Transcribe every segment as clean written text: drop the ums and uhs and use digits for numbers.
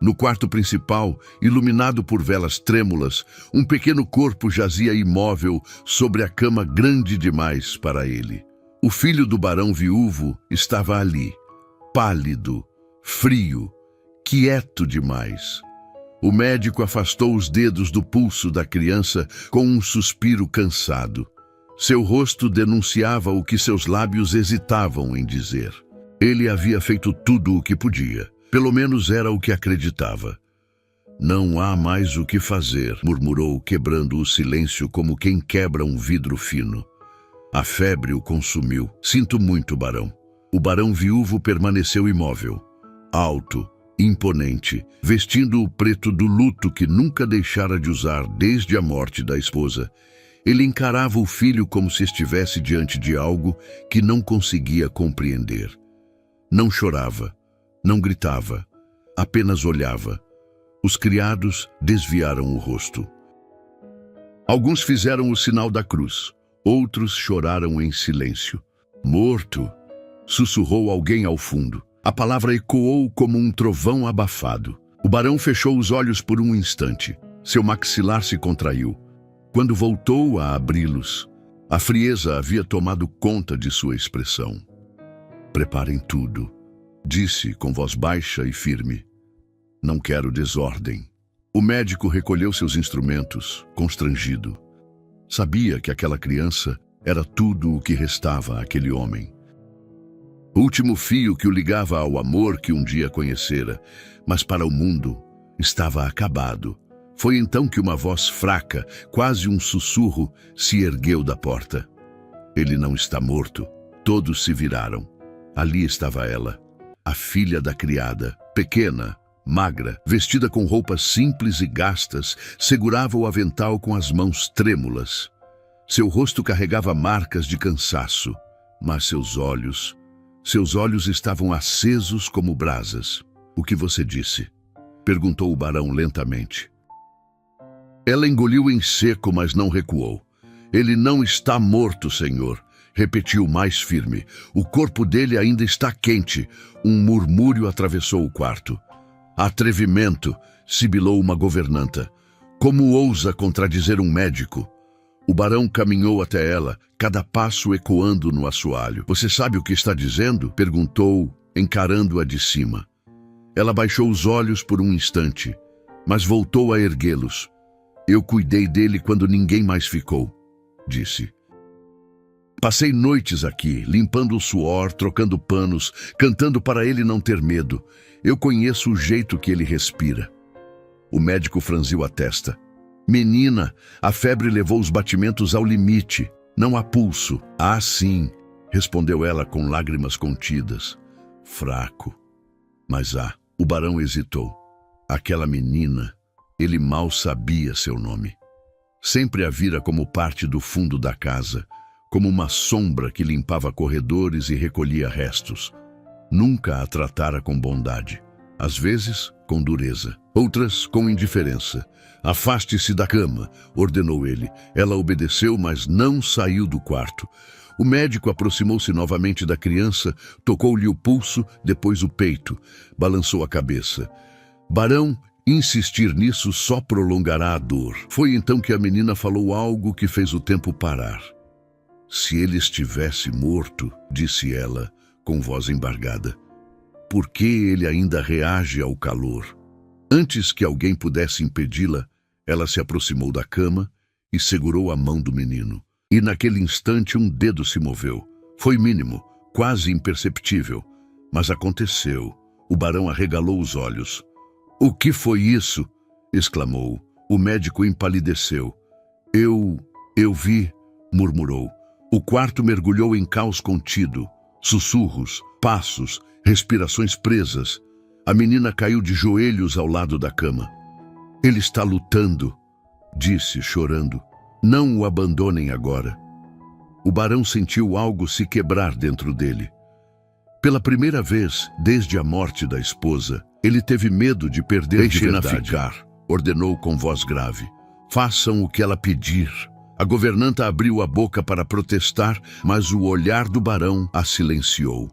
No quarto principal, iluminado por velas trêmulas, um pequeno corpo jazia imóvel sobre a cama grande demais para ele. O filho do barão viúvo estava ali, pálido, frio, quieto demais. O médico afastou os dedos do pulso da criança com um suspiro cansado. Seu rosto denunciava o que seus lábios hesitavam em dizer. Ele havia feito tudo o que podia. Pelo menos era o que acreditava. Não há mais o que fazer, murmurou, quebrando o silêncio como quem quebra um vidro fino. A febre o consumiu. Sinto muito, barão. O barão viúvo permaneceu imóvel, alto, imponente, vestindo o preto do luto que nunca deixara de usar desde a morte da esposa. Ele encarava o filho como se estivesse diante de algo que não conseguia compreender. Não chorava. Não gritava, apenas olhava. Os criados desviaram o rosto. Alguns fizeram o sinal da cruz, outros choraram em silêncio. Morto, sussurrou alguém ao fundo. A palavra ecoou como um trovão abafado. O barão fechou os olhos por um instante. Seu maxilar se contraiu. Quando voltou a abri-los, a frieza havia tomado conta de sua expressão. Preparem tudo, disse com voz baixa e firme. Não quero desordem. O médico recolheu seus instrumentos, constrangido. Sabia que aquela criança era tudo o que restava àquele homem. O último fio que o ligava ao amor que um dia conhecera, mas para o mundo estava acabado. Foi então que uma voz fraca, quase um sussurro, se ergueu da porta. Ele não está morto. Todos se viraram. Ali estava ela. A filha da criada, pequena, magra, vestida com roupas simples e gastas, segurava o avental com as mãos trêmulas. Seu rosto carregava marcas de cansaço, mas seus olhos estavam acesos como brasas. O que você disse? Perguntou o barão lentamente. Ela engoliu em seco, mas não recuou. Ele não está morto, senhor. Repetiu mais firme. O corpo dele ainda está quente. Um murmúrio atravessou o quarto. Atrevimento, sibilou uma governanta. Como ousa contradizer um médico? O barão caminhou até ela, cada passo ecoando no assoalho. Você sabe o que está dizendo? Perguntou, encarando-a de cima. Ela baixou os olhos por um instante, mas voltou a erguê-los. Eu cuidei dele quando ninguém mais ficou, disse. Passei noites aqui, limpando o suor, trocando panos, cantando para ele não ter medo. Eu conheço o jeito que ele respira. O médico franziu a testa. Menina, a febre levou os batimentos ao limite. Não há pulso. Ah, sim, respondeu ela com lágrimas contidas. Fraco. Mas o barão hesitou. Aquela menina, ele mal sabia seu nome. Sempre a vira como parte do fundo da casa, como uma sombra que limpava corredores e recolhia restos. Nunca a tratara com bondade. Às vezes, com dureza. Outras, com indiferença. Afaste-se da cama, ordenou ele. Ela obedeceu, mas não saiu do quarto. O médico aproximou-se novamente da criança, tocou-lhe o pulso, depois o peito. Balançou a cabeça. Barão, insistir nisso só prolongará a dor. Foi então que a menina falou algo que fez o tempo parar. Se ele estivesse morto, disse ela, com voz embargada, por que ele ainda reage ao calor? Antes que alguém pudesse impedi-la, ela se aproximou da cama e segurou a mão do menino. E naquele instante um dedo se moveu. Foi mínimo, quase imperceptível, mas aconteceu. O barão arregalou os olhos. O que foi isso? Exclamou. O médico empalideceu. Eu vi, murmurou. O quarto mergulhou em caos contido. Sussurros, passos, respirações presas. A menina caiu de joelhos ao lado da cama. Ele está lutando, disse, chorando. Não o abandonem agora. O barão sentiu algo se quebrar dentro dele. Pela primeira vez, desde a morte da esposa, ele teve medo de perder de verdade. Deixem-na ficar, ordenou com voz grave. Façam o que ela pedir. A governanta abriu a boca para protestar, mas o olhar do barão a silenciou.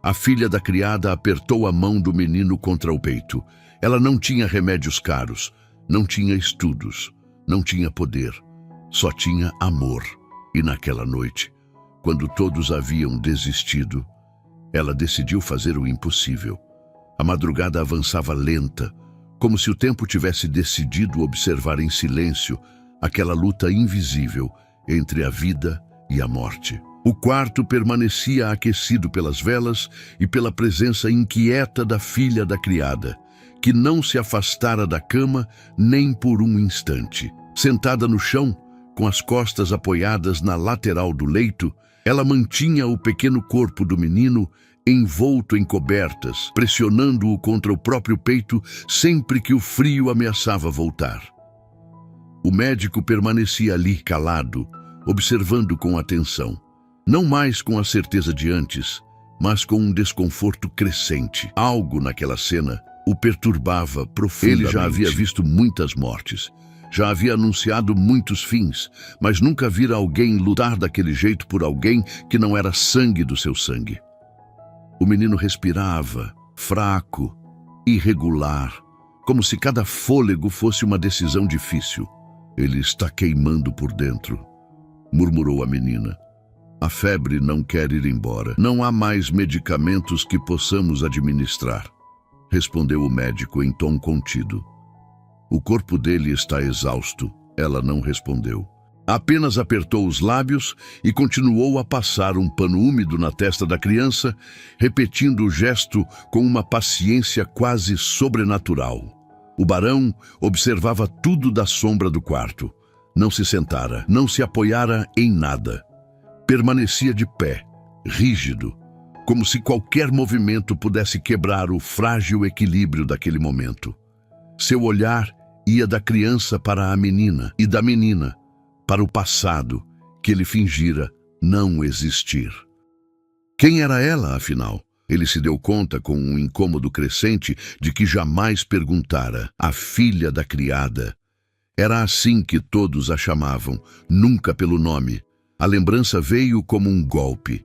A filha da criada apertou a mão do menino contra o peito. Ela não tinha remédios caros, não tinha estudos, não tinha poder, só tinha amor. E naquela noite, quando todos haviam desistido, ela decidiu fazer o impossível. A madrugada avançava lenta, como se o tempo tivesse decidido observar em silêncio aquela luta invisível entre a vida e a morte. O quarto permanecia aquecido pelas velas e pela presença inquieta da filha da criada, que não se afastara da cama nem por um instante. Sentada no chão, com as costas apoiadas na lateral do leito, ela mantinha o pequeno corpo do menino envolto em cobertas, pressionando-o contra o próprio peito sempre que o frio ameaçava voltar. O médico permanecia ali, calado, observando com atenção. Não mais com a certeza de antes, mas com um desconforto crescente. Algo naquela cena o perturbava profundamente. Ele já havia visto muitas mortes, já havia anunciado muitos fins, mas nunca vira alguém lutar daquele jeito por alguém que não era sangue do seu sangue. O menino respirava, fraco, irregular, como se cada fôlego fosse uma decisão difícil. Ele está queimando por dentro, murmurou a menina. A febre não quer ir embora. Não há mais medicamentos que possamos administrar, respondeu o médico em tom contido. O corpo dele está exausto. Ela não respondeu. Apenas apertou os lábios e continuou a passar um pano úmido na testa da criança, repetindo o gesto com uma paciência quase sobrenatural. O barão observava tudo da sombra do quarto. Não se sentara, não se apoiara em nada. Permanecia de pé, rígido, como se qualquer movimento pudesse quebrar o frágil equilíbrio daquele momento. Seu olhar ia da criança para a menina e da menina para o passado que ele fingira não existir. Quem era ela, afinal? Ele se deu conta com um incômodo crescente de que jamais perguntara. A filha da criada. Era assim que todos a chamavam, nunca pelo nome. A lembrança veio como um golpe.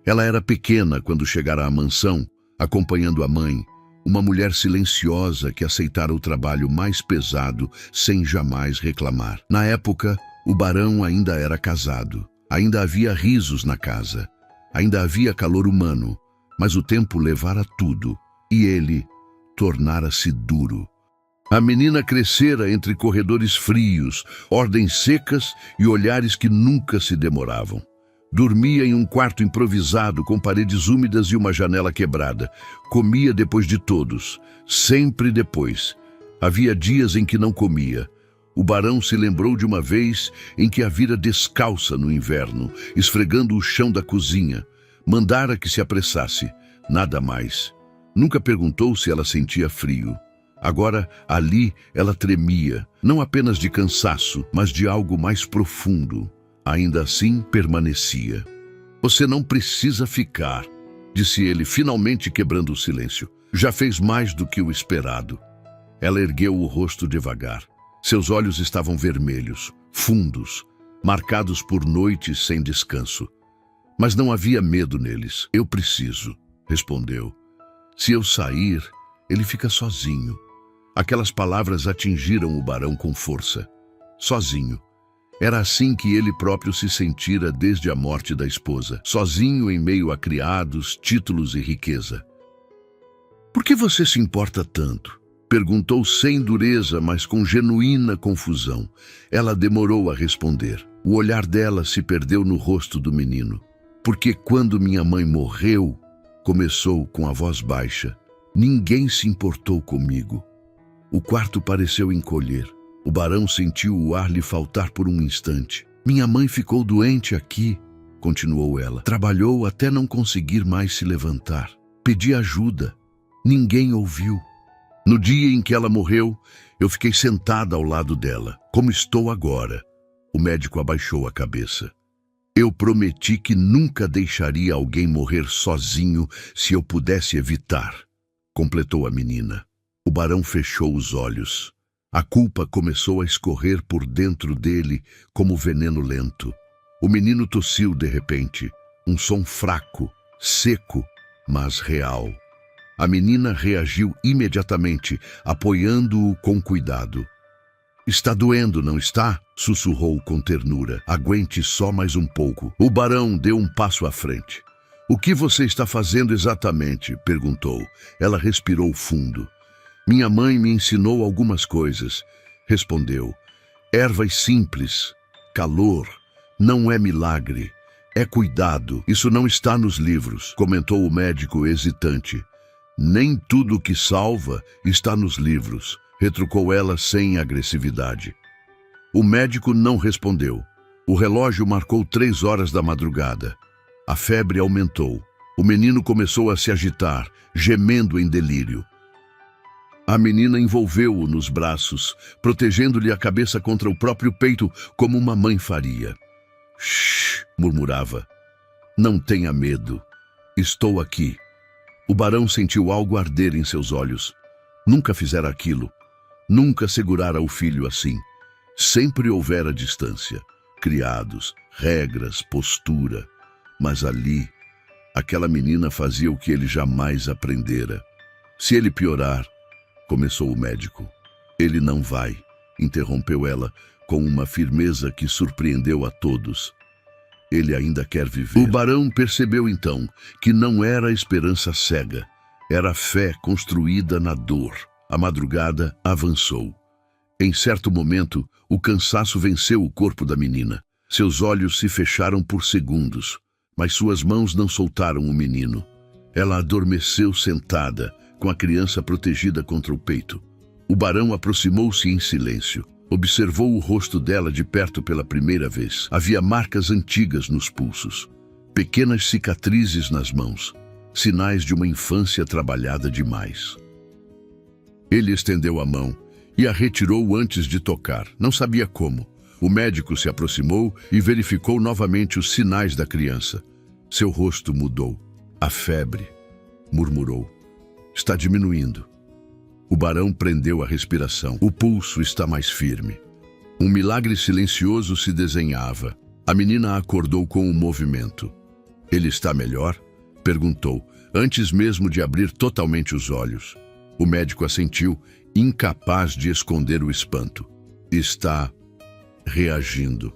Ela era pequena quando chegara à mansão, acompanhando a mãe, uma mulher silenciosa que aceitara o trabalho mais pesado sem jamais reclamar. Na época, o barão ainda era casado. Ainda havia risos na casa. Ainda havia calor humano, mas o tempo levara tudo, e ele tornara-se duro. A menina crescera entre corredores frios, ordens secas e olhares que nunca se demoravam. Dormia em um quarto improvisado com paredes úmidas e uma janela quebrada. Comia depois de todos, sempre depois. Havia dias em que não comia. O barão se lembrou de uma vez em que a vira descalça no inverno, esfregando o chão da cozinha. Mandara que se apressasse, nada mais. Nunca perguntou se ela sentia frio. Agora, ali, ela tremia, não apenas de cansaço, mas de algo mais profundo. Ainda assim, permanecia. Você não precisa ficar, disse ele, finalmente quebrando o silêncio. Já fez mais do que o esperado. Ela ergueu o rosto devagar. Seus olhos estavam vermelhos, fundos, marcados por noites sem descanso. Mas não havia medo neles. Eu preciso, respondeu. Se eu sair, ele fica sozinho. Aquelas palavras atingiram o barão com força. Sozinho. Era assim que ele próprio se sentira desde a morte da esposa. Sozinho em meio a criados, títulos e riqueza. Por que você se importa tanto? Perguntou sem dureza, mas com genuína confusão. Ela demorou a responder. O olhar dela se perdeu no rosto do menino. Porque quando minha mãe morreu, começou com a voz baixa, ninguém se importou comigo. O quarto pareceu encolher. O barão sentiu o ar lhe faltar por um instante. Minha mãe ficou doente aqui, continuou ela. Trabalhou até não conseguir mais se levantar. Pedi ajuda. Ninguém ouviu. No dia em que ela morreu, eu fiquei sentada ao lado dela, como estou agora. O médico abaixou a cabeça. Eu prometi que nunca deixaria alguém morrer sozinho se eu pudesse evitar, completou a menina. O barão fechou os olhos. A culpa começou a escorrer por dentro dele como veneno lento. O menino tossiu de repente, um som fraco, seco, mas real. A menina reagiu imediatamente, apoiando-o com cuidado. Está doendo, não está? Sussurrou com ternura. Aguente só mais um pouco. O barão deu um passo à frente. O que você está fazendo exatamente? Perguntou. Ela respirou fundo. Minha mãe me ensinou algumas coisas. Respondeu. Ervas simples. Calor. Não é milagre. É cuidado. Isso não está nos livros, comentou o médico hesitante. Nem tudo que salva está nos livros, retrucou ela sem agressividade. O médico não respondeu. O relógio marcou 3 horas da madrugada. A febre aumentou. O menino começou a se agitar, gemendo em delírio. A menina envolveu-o nos braços, protegendo-lhe a cabeça contra o próprio peito, como uma mãe faria. Shhh, murmurava. Não tenha medo. Estou aqui. O barão sentiu algo arder em seus olhos. Nunca fizera aquilo. Nunca segurara o filho assim. Sempre houvera distância. Criados, regras, postura. Mas ali, aquela menina fazia o que ele jamais aprendera. Se ele piorar, começou o médico. Ele não vai, interrompeu ela, com uma firmeza que surpreendeu a todos. Ele ainda quer viver. O barão percebeu então que não era esperança cega, era fé construída na dor. A madrugada avançou. Em certo momento, o cansaço venceu o corpo da menina. Seus olhos se fecharam por segundos, mas suas mãos não soltaram o menino. Ela adormeceu sentada, com a criança protegida contra o peito. O barão aproximou-se em silêncio. Observou o rosto dela de perto pela primeira vez. Havia marcas antigas nos pulsos, pequenas cicatrizes nas mãos, sinais de uma infância trabalhada demais. Ele estendeu a mão e a retirou antes de tocar. Não sabia como. O médico se aproximou e verificou novamente os sinais da criança. Seu rosto mudou. A febre, murmurou. Está diminuindo. O barão prendeu a respiração. O pulso está mais firme. Um milagre silencioso se desenhava. A menina acordou com o movimento. Ele está melhor? Perguntou, antes mesmo de abrir totalmente os olhos. O médico assentiu, incapaz de esconder o espanto. Está reagindo.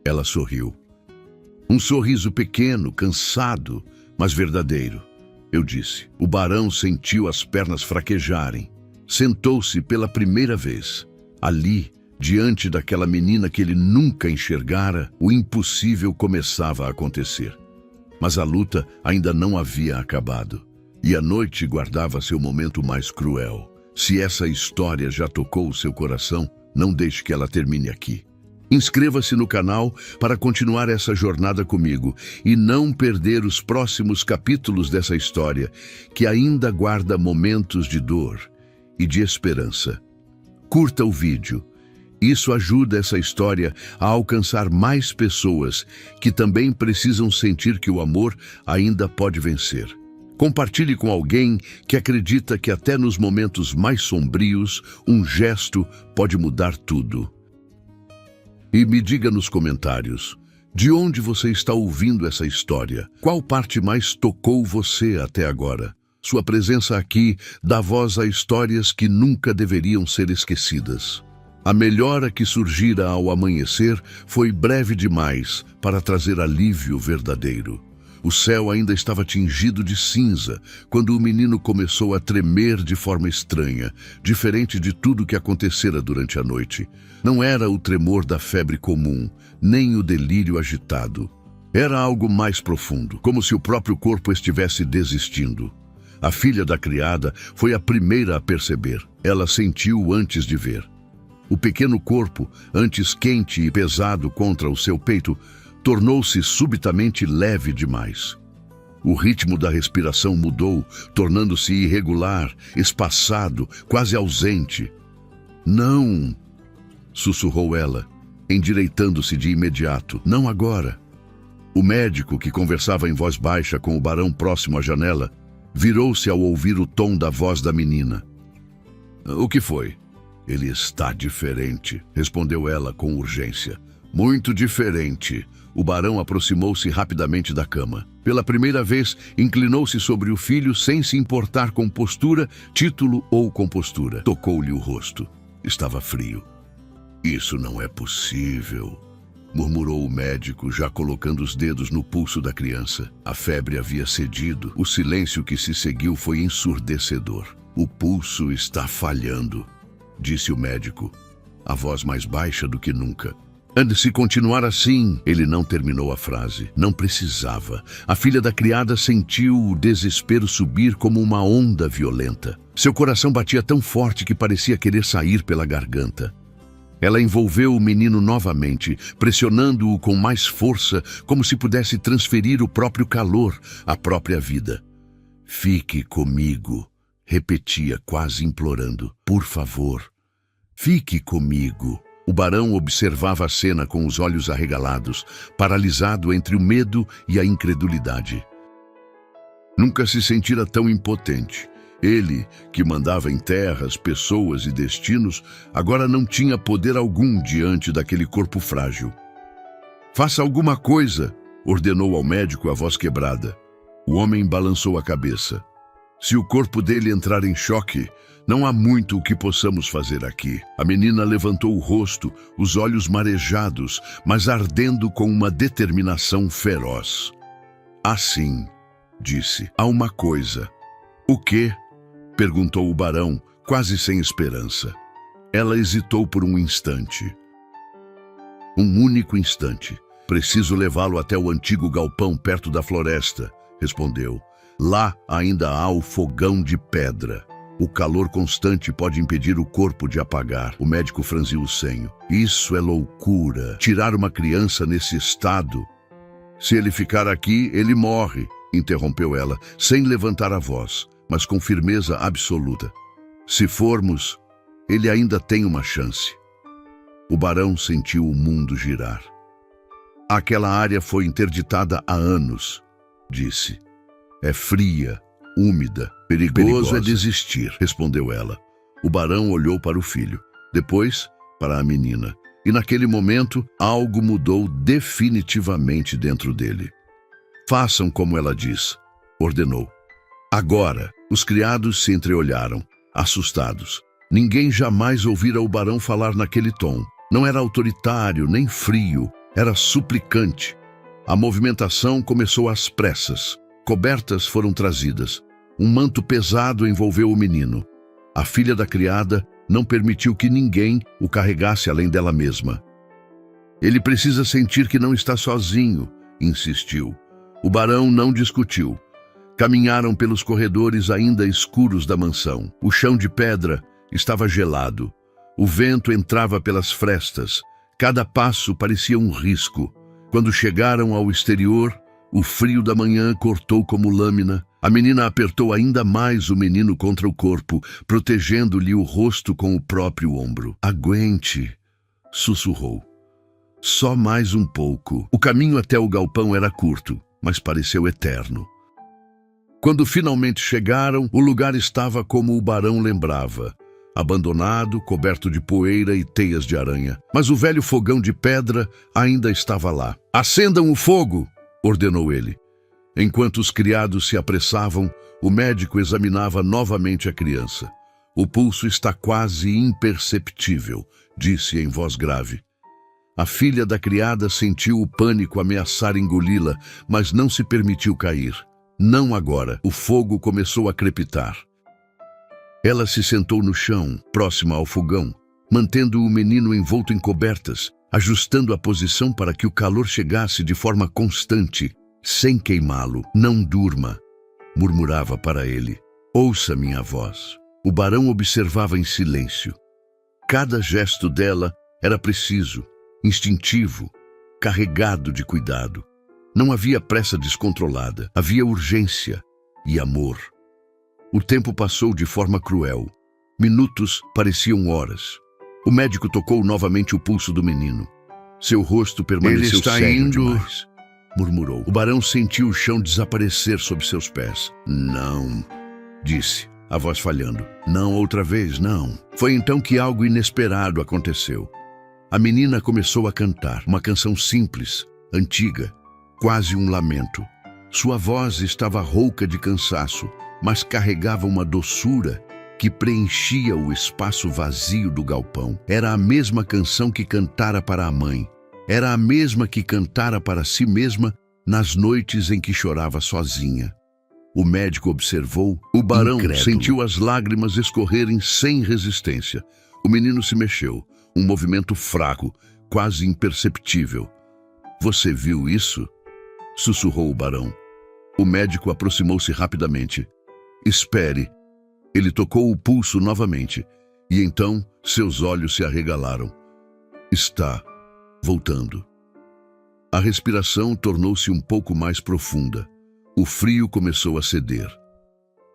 Ela sorriu. Um sorriso pequeno, cansado, mas verdadeiro. Eu disse. O barão sentiu as pernas fraquejarem. Sentou-se pela primeira vez. Ali, diante daquela menina que ele nunca enxergara, o impossível começava a acontecer. Mas a luta ainda não havia acabado. E a noite guardava seu momento mais cruel. Se essa história já tocou o seu coração, não deixe que ela termine aqui. Inscreva-se no canal para continuar essa jornada comigo e não perder os próximos capítulos dessa história, que ainda guarda momentos de dor e de esperança. Curta o vídeo. Isso ajuda essa história a alcançar mais pessoas que também precisam sentir que o amor ainda pode vencer. Compartilhe com alguém que acredita que até nos momentos mais sombrios, um gesto pode mudar tudo. E me diga nos comentários, de onde você está ouvindo essa história? Qual parte mais tocou você até agora? Sua presença aqui dá voz a histórias que nunca deveriam ser esquecidas. A melhora que surgira ao amanhecer foi breve demais para trazer alívio verdadeiro. O céu ainda estava tingido de cinza quando o menino começou a tremer de forma estranha, diferente de tudo que acontecera durante a noite. Não era o tremor da febre comum, nem o delírio agitado. Era algo mais profundo, como se o próprio corpo estivesse desistindo. A filha da criada foi a primeira a perceber. Ela sentiu antes de ver. O pequeno corpo, antes quente e pesado contra o seu peito, tornou-se subitamente leve demais. O ritmo da respiração mudou, tornando-se irregular, espaçado, quase ausente. Não! Sussurrou ela, endireitando-se de imediato. Não agora. O médico, que conversava em voz baixa com o barão próximo à janela, virou-se ao ouvir o tom da voz da menina. O que foi? Ele está diferente, respondeu ela com urgência. Muito diferente. O barão aproximou-se rapidamente da cama. Pela primeira vez, inclinou-se sobre o filho sem se importar com postura, título ou compostura. Tocou-lhe o rosto. Estava frio. Isso não é possível, murmurou o médico, já colocando os dedos no pulso da criança. A febre havia cedido. O silêncio que se seguiu foi ensurdecedor. O pulso está falhando, disse o médico, a voz mais baixa do que nunca. Se continuar assim, ele não terminou a frase. Não precisava. A filha da criada sentiu o desespero subir como uma onda violenta. Seu coração batia tão forte que parecia querer sair pela garganta. Ela envolveu o menino novamente, pressionando-o com mais força, como se pudesse transferir o próprio calor, a própria vida. Fique comigo, repetia, quase implorando. Por favor, fique comigo. O barão observava a cena com os olhos arregalados, paralisado entre o medo e a incredulidade. Nunca se sentira tão impotente. Ele, que mandava em terras, pessoas e destinos, agora não tinha poder algum diante daquele corpo frágil. Faça alguma coisa, ordenou ao médico a voz quebrada. O homem balançou a cabeça. Se o corpo dele entrar em choque, não há muito o que possamos fazer aqui. A menina levantou o rosto, os olhos marejados, mas ardendo com uma determinação feroz. Assim, disse, há uma coisa. O quê? Perguntou o barão, quase sem esperança. Ela hesitou por um instante. Um único instante. Preciso levá-lo até o antigo galpão perto da floresta, respondeu. Lá ainda há o fogão de pedra. O calor constante pode impedir o corpo de apagar. O médico franziu o senho. Isso é loucura. Tirar uma criança nesse estado. Se ele ficar aqui, ele morre, interrompeu ela, sem levantar a voz, mas com firmeza absoluta. Se formos, ele ainda tem uma chance. O barão sentiu o mundo girar. Aquela área foi interditada há anos, disse. É fria, úmida, perigoso é desistir, respondeu ela. O barão olhou para o filho, depois para a menina. E naquele momento, algo mudou definitivamente dentro dele. Façam como ela diz, ordenou. Agora, os criados se entreolharam, assustados. Ninguém jamais ouvira o barão falar naquele tom. Não era autoritário, nem frio, era suplicante. A movimentação começou às pressas. Cobertas foram trazidas. Um manto pesado envolveu o menino. A filha da criada não permitiu que ninguém o carregasse além dela mesma. Ele precisa sentir que não está sozinho, insistiu. O barão não discutiu. Caminharam pelos corredores ainda escuros da mansão. O chão de pedra estava gelado. O vento entrava pelas frestas. Cada passo parecia um risco. Quando chegaram ao exterior, o frio da manhã cortou como lâmina. A menina apertou ainda mais o menino contra o corpo, protegendo-lhe o rosto com o próprio ombro. Aguente, sussurrou. Só mais um pouco. O caminho até o galpão era curto, mas pareceu eterno. Quando finalmente chegaram, o lugar estava como o barão lembrava. Abandonado, coberto de poeira e teias de aranha. Mas o velho fogão de pedra ainda estava lá. Acendam o fogo! Ordenou ele. Enquanto os criados se apressavam, o médico examinava novamente a criança. O pulso está quase imperceptível, disse em voz grave. A filha da criada sentiu o pânico ameaçar engoli-la, mas não se permitiu cair. Não agora. O fogo começou a crepitar. Ela se sentou no chão, próxima ao fogão, mantendo o menino envolto em cobertas, ajustando a posição para que o calor chegasse de forma constante, sem queimá-lo. Não durma, murmurava para ele. Ouça minha voz. O barão observava em silêncio. Cada gesto dela era preciso, instintivo, carregado de cuidado. Não havia pressa descontrolada, havia urgência e amor. O tempo passou de forma cruel. Minutos pareciam horas. O médico tocou novamente o pulso do menino. Seu rosto permaneceu sério demais, murmurou. O barão sentiu o chão desaparecer sob seus pés. Não, disse, a voz falhando. Não outra vez, não. Foi então que algo inesperado aconteceu. A menina começou a cantar, uma canção simples, antiga, quase um lamento. Sua voz estava rouca de cansaço, mas carregava uma doçura que preenchia o espaço vazio do galpão. Era a mesma canção que cantara para a mãe. Era a mesma que cantara para si mesma nas noites em que chorava sozinha. O médico observou. O barão sentiu as lágrimas escorrerem sem resistência. O menino se mexeu, um movimento fraco, quase imperceptível. "Você viu isso?" sussurrou o barão. O médico aproximou-se rapidamente. "Espere." Ele tocou o pulso novamente, e então seus olhos se arregalaram. "Está voltando." A respiração tornou-se um pouco mais profunda. O frio começou a ceder.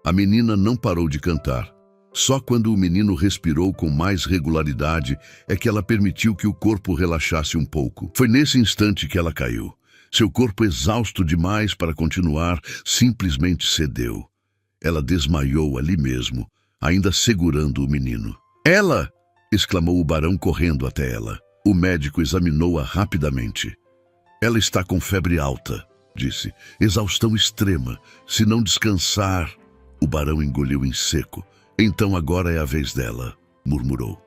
A menina não parou de cantar. Só quando o menino respirou com mais regularidade é que ela permitiu que o corpo relaxasse um pouco. Foi nesse instante que ela caiu. Seu corpo, exausto demais para continuar, simplesmente cedeu. Ela desmaiou ali mesmo, ainda segurando o menino. "Ela!" exclamou o barão correndo até ela. O médico examinou-a rapidamente. "Ela está com febre alta", disse. "Exaustão extrema. Se não descansar..." O barão engoliu em seco. "Então agora é a vez dela", murmurou.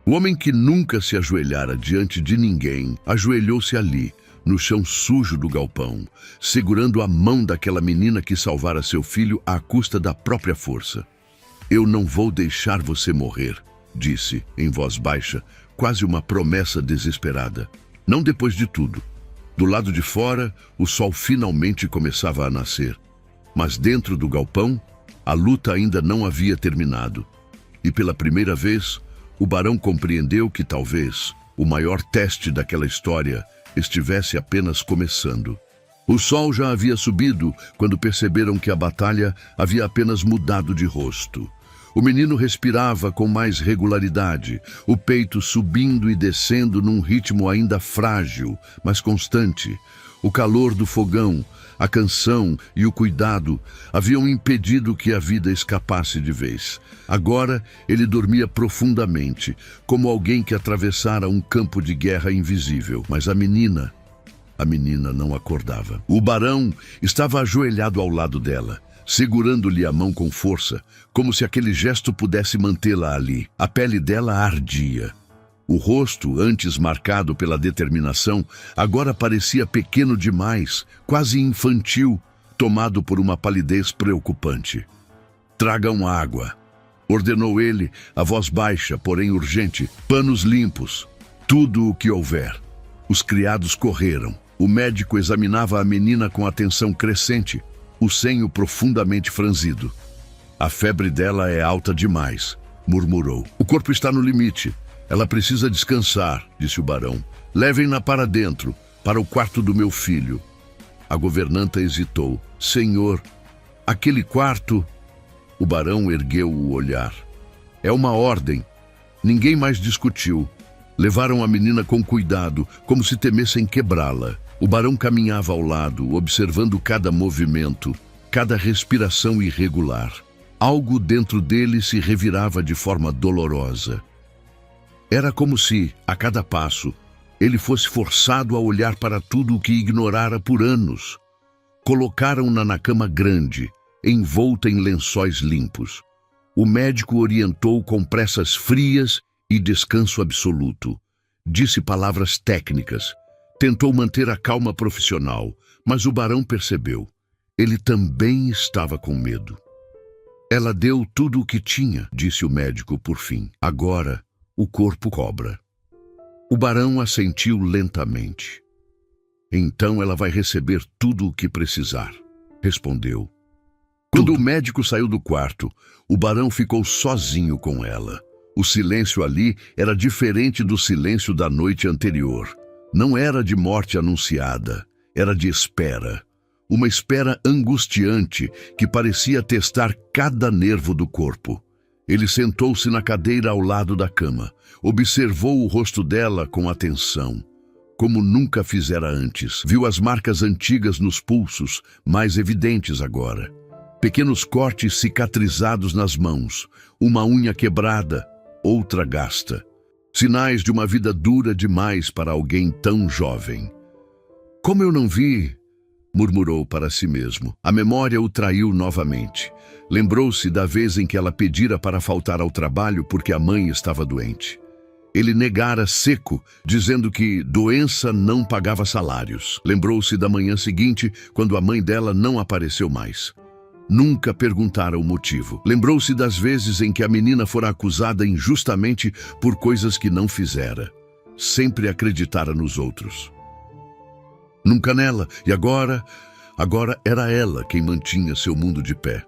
O homem, que nunca se ajoelhara diante de ninguém, ajoelhou-se ali, no chão sujo do galpão, segurando a mão daquela menina que salvara seu filho à custa da própria força. "Eu não vou deixar você morrer", disse, em voz baixa, quase uma promessa desesperada. Não depois de tudo. Do lado de fora, o sol finalmente começava a nascer. Mas dentro do galpão, a luta ainda não havia terminado. E pela primeira vez, o barão compreendeu que talvez o maior teste daquela história estivesse apenas começando. O sol já havia subido quando perceberam que a batalha havia apenas mudado de rosto. O menino respirava com mais regularidade, o peito subindo e descendo num ritmo ainda frágil, mas constante. O calor do fogão, a canção e o cuidado haviam impedido que a vida escapasse de vez. Agora ele dormia profundamente, como alguém que atravessara um campo de guerra invisível. Mas a menina não acordava. O barão estava ajoelhado ao lado dela, segurando-lhe a mão com força, como se aquele gesto pudesse mantê-la ali. A pele dela ardia. O rosto, antes marcado pela determinação, agora parecia pequeno demais, quase infantil, tomado por uma palidez preocupante. "Tragam água", ordenou ele, a voz baixa, porém urgente. "Panos limpos, tudo o que houver." Os criados correram. O médico examinava a menina com atenção crescente, o senho profundamente franzido. "A febre dela é alta demais", murmurou. "O corpo está no limite. Ela precisa descansar", disse o barão. "Levem-na para dentro, para o quarto do meu filho." A governanta hesitou. "Senhor, aquele quarto..." O barão ergueu o olhar. "É uma ordem." Ninguém mais discutiu. Levaram a menina com cuidado, como se temessem quebrá-la. O barão caminhava ao lado, observando cada movimento, cada respiração irregular. Algo dentro dele se revirava de forma dolorosa. Era como se, a cada passo, ele fosse forçado a olhar para tudo o que ignorara por anos. Colocaram-na na cama grande, envolta em lençóis limpos. O médico orientou com pressas frias e descanso absoluto. Disse palavras técnicas. Tentou manter a calma profissional, mas o barão percebeu. Ele também estava com medo. "Ela deu tudo o que tinha", disse o médico por fim. "Agora, o corpo cobra." O barão assentiu lentamente. "Então ela vai receber tudo o que precisar", respondeu. Quando o médico saiu do quarto, o barão ficou sozinho com ela. O silêncio ali era diferente do silêncio da noite anterior. Não era de morte anunciada, era de espera. Uma espera angustiante que parecia testar cada nervo do corpo. Ele sentou-se na cadeira ao lado da cama. Observou o rosto dela com atenção, como nunca fizera antes. Viu as marcas antigas nos pulsos, mais evidentes agora. Pequenos cortes cicatrizados nas mãos, uma unha quebrada, outra gasta. Sinais de uma vida dura demais para alguém tão jovem. Como eu não vi, murmurou para si mesmo. A memória o traiu novamente. Lembrou-se da vez em que ela pedira para faltar ao trabalho porque a mãe estava doente. Ele negara seco, dizendo que doença não pagava salários. Lembrou-se da manhã seguinte, quando a mãe dela não apareceu mais. Nunca perguntara o motivo. Lembrou-se das vezes em que a menina fora acusada injustamente por coisas que não fizera. Sempre acreditara nos outros. Nunca nela, e agora era ela quem mantinha seu mundo de pé.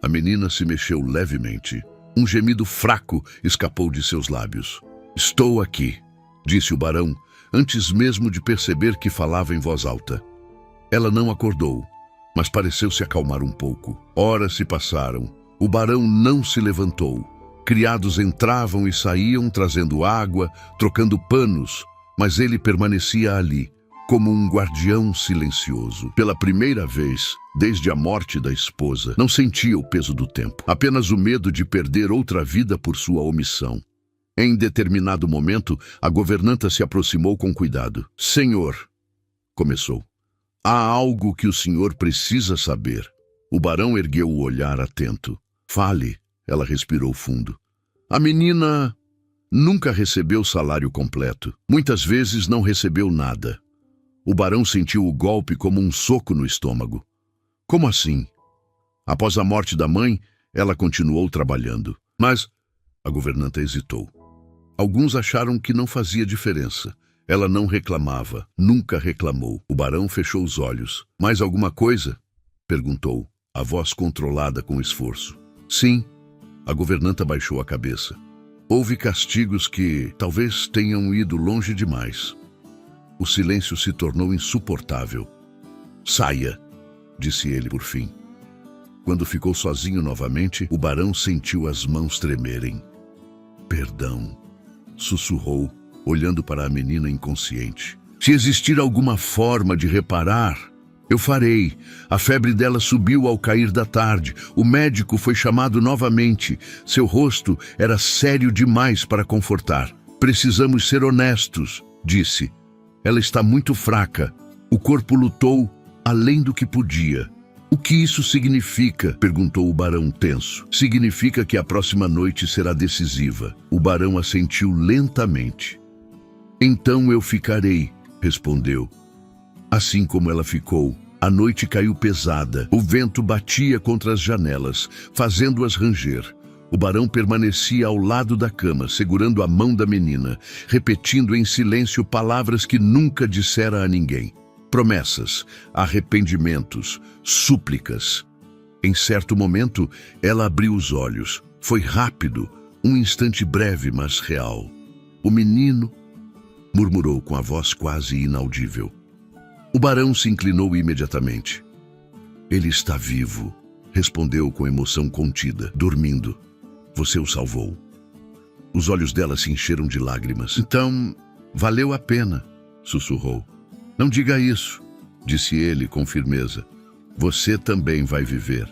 A menina se mexeu levemente. Um gemido fraco escapou de seus lábios. Estou aqui, disse o barão, antes mesmo de perceber que falava em voz alta. Ela não acordou, mas pareceu se acalmar um pouco. Horas se passaram. O barão não se levantou. Criados entravam e saíam, trazendo água, trocando panos, mas ele permanecia ali, como um guardião silencioso. Pela primeira vez, desde a morte da esposa, não sentia o peso do tempo, apenas o medo de perder outra vida por sua omissão. Em determinado momento, a governanta se aproximou com cuidado. Senhor, começou. Há algo que o senhor precisa saber. O barão ergueu o olhar atento. Fale, ela respirou fundo. A menina nunca recebeu salário completo. Muitas vezes não recebeu nada. O barão sentiu o golpe como um soco no estômago. Como assim? Após a morte da mãe, ela continuou trabalhando. Mas a governanta hesitou. Alguns acharam que não fazia diferença. Ela não reclamava, nunca reclamou. O barão fechou os olhos. Mais alguma coisa? Perguntou, a voz controlada com esforço. Sim. A governanta baixou a cabeça. Houve castigos que talvez tenham ido longe demais. O silêncio se tornou insuportável. Saia, disse ele por fim. Quando ficou sozinho novamente, o barão sentiu as mãos tremerem. Perdão, sussurrou, olhando para a menina inconsciente. Se existir alguma forma de reparar, eu farei. A febre dela subiu ao cair da tarde. O médico foi chamado novamente. Seu rosto era sério demais para confortar. Precisamos ser honestos, disse. Ela está muito fraca. O corpo lutou além do que podia. O que isso significa? Perguntou o barão tenso. Significa que a próxima noite será decisiva. O barão assentiu lentamente. Então eu ficarei, respondeu. Assim como ela ficou, a noite caiu pesada. O vento batia contra as janelas, fazendo-as ranger. O barão permanecia ao lado da cama, segurando a mão da menina, repetindo em silêncio palavras que nunca dissera a ninguém. Promessas, arrependimentos, súplicas. Em certo momento, ela abriu os olhos. Foi rápido, um instante breve, mas real. O menino, murmurou com a voz quase inaudível. O barão se inclinou imediatamente. Ele está vivo, respondeu com emoção contida, dormindo. Você o salvou. Os olhos dela se encheram de lágrimas. Então, valeu a pena, sussurrou. Não diga isso, disse ele com firmeza. Você também vai viver.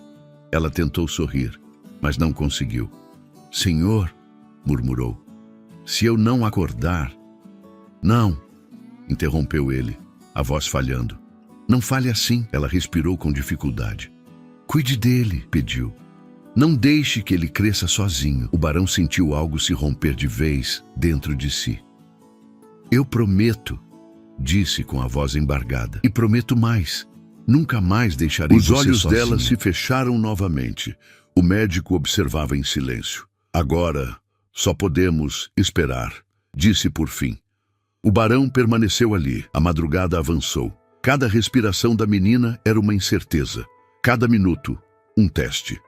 Ela tentou sorrir, mas não conseguiu. Senhor, murmurou, se eu não acordar... Não, interrompeu ele, a voz falhando. Não fale assim, ela respirou com dificuldade. Cuide dele, pediu. Não deixe que ele cresça sozinho. O barão sentiu algo se romper de vez dentro de si. Eu prometo, disse com a voz embargada. E prometo mais. Nunca mais deixarei você sozinho. Os olhos dela se fecharam novamente. O médico observava em silêncio. Agora, só podemos esperar, disse por fim. O barão permaneceu ali. A madrugada avançou. Cada respiração da menina era uma incerteza. Cada minuto, um teste.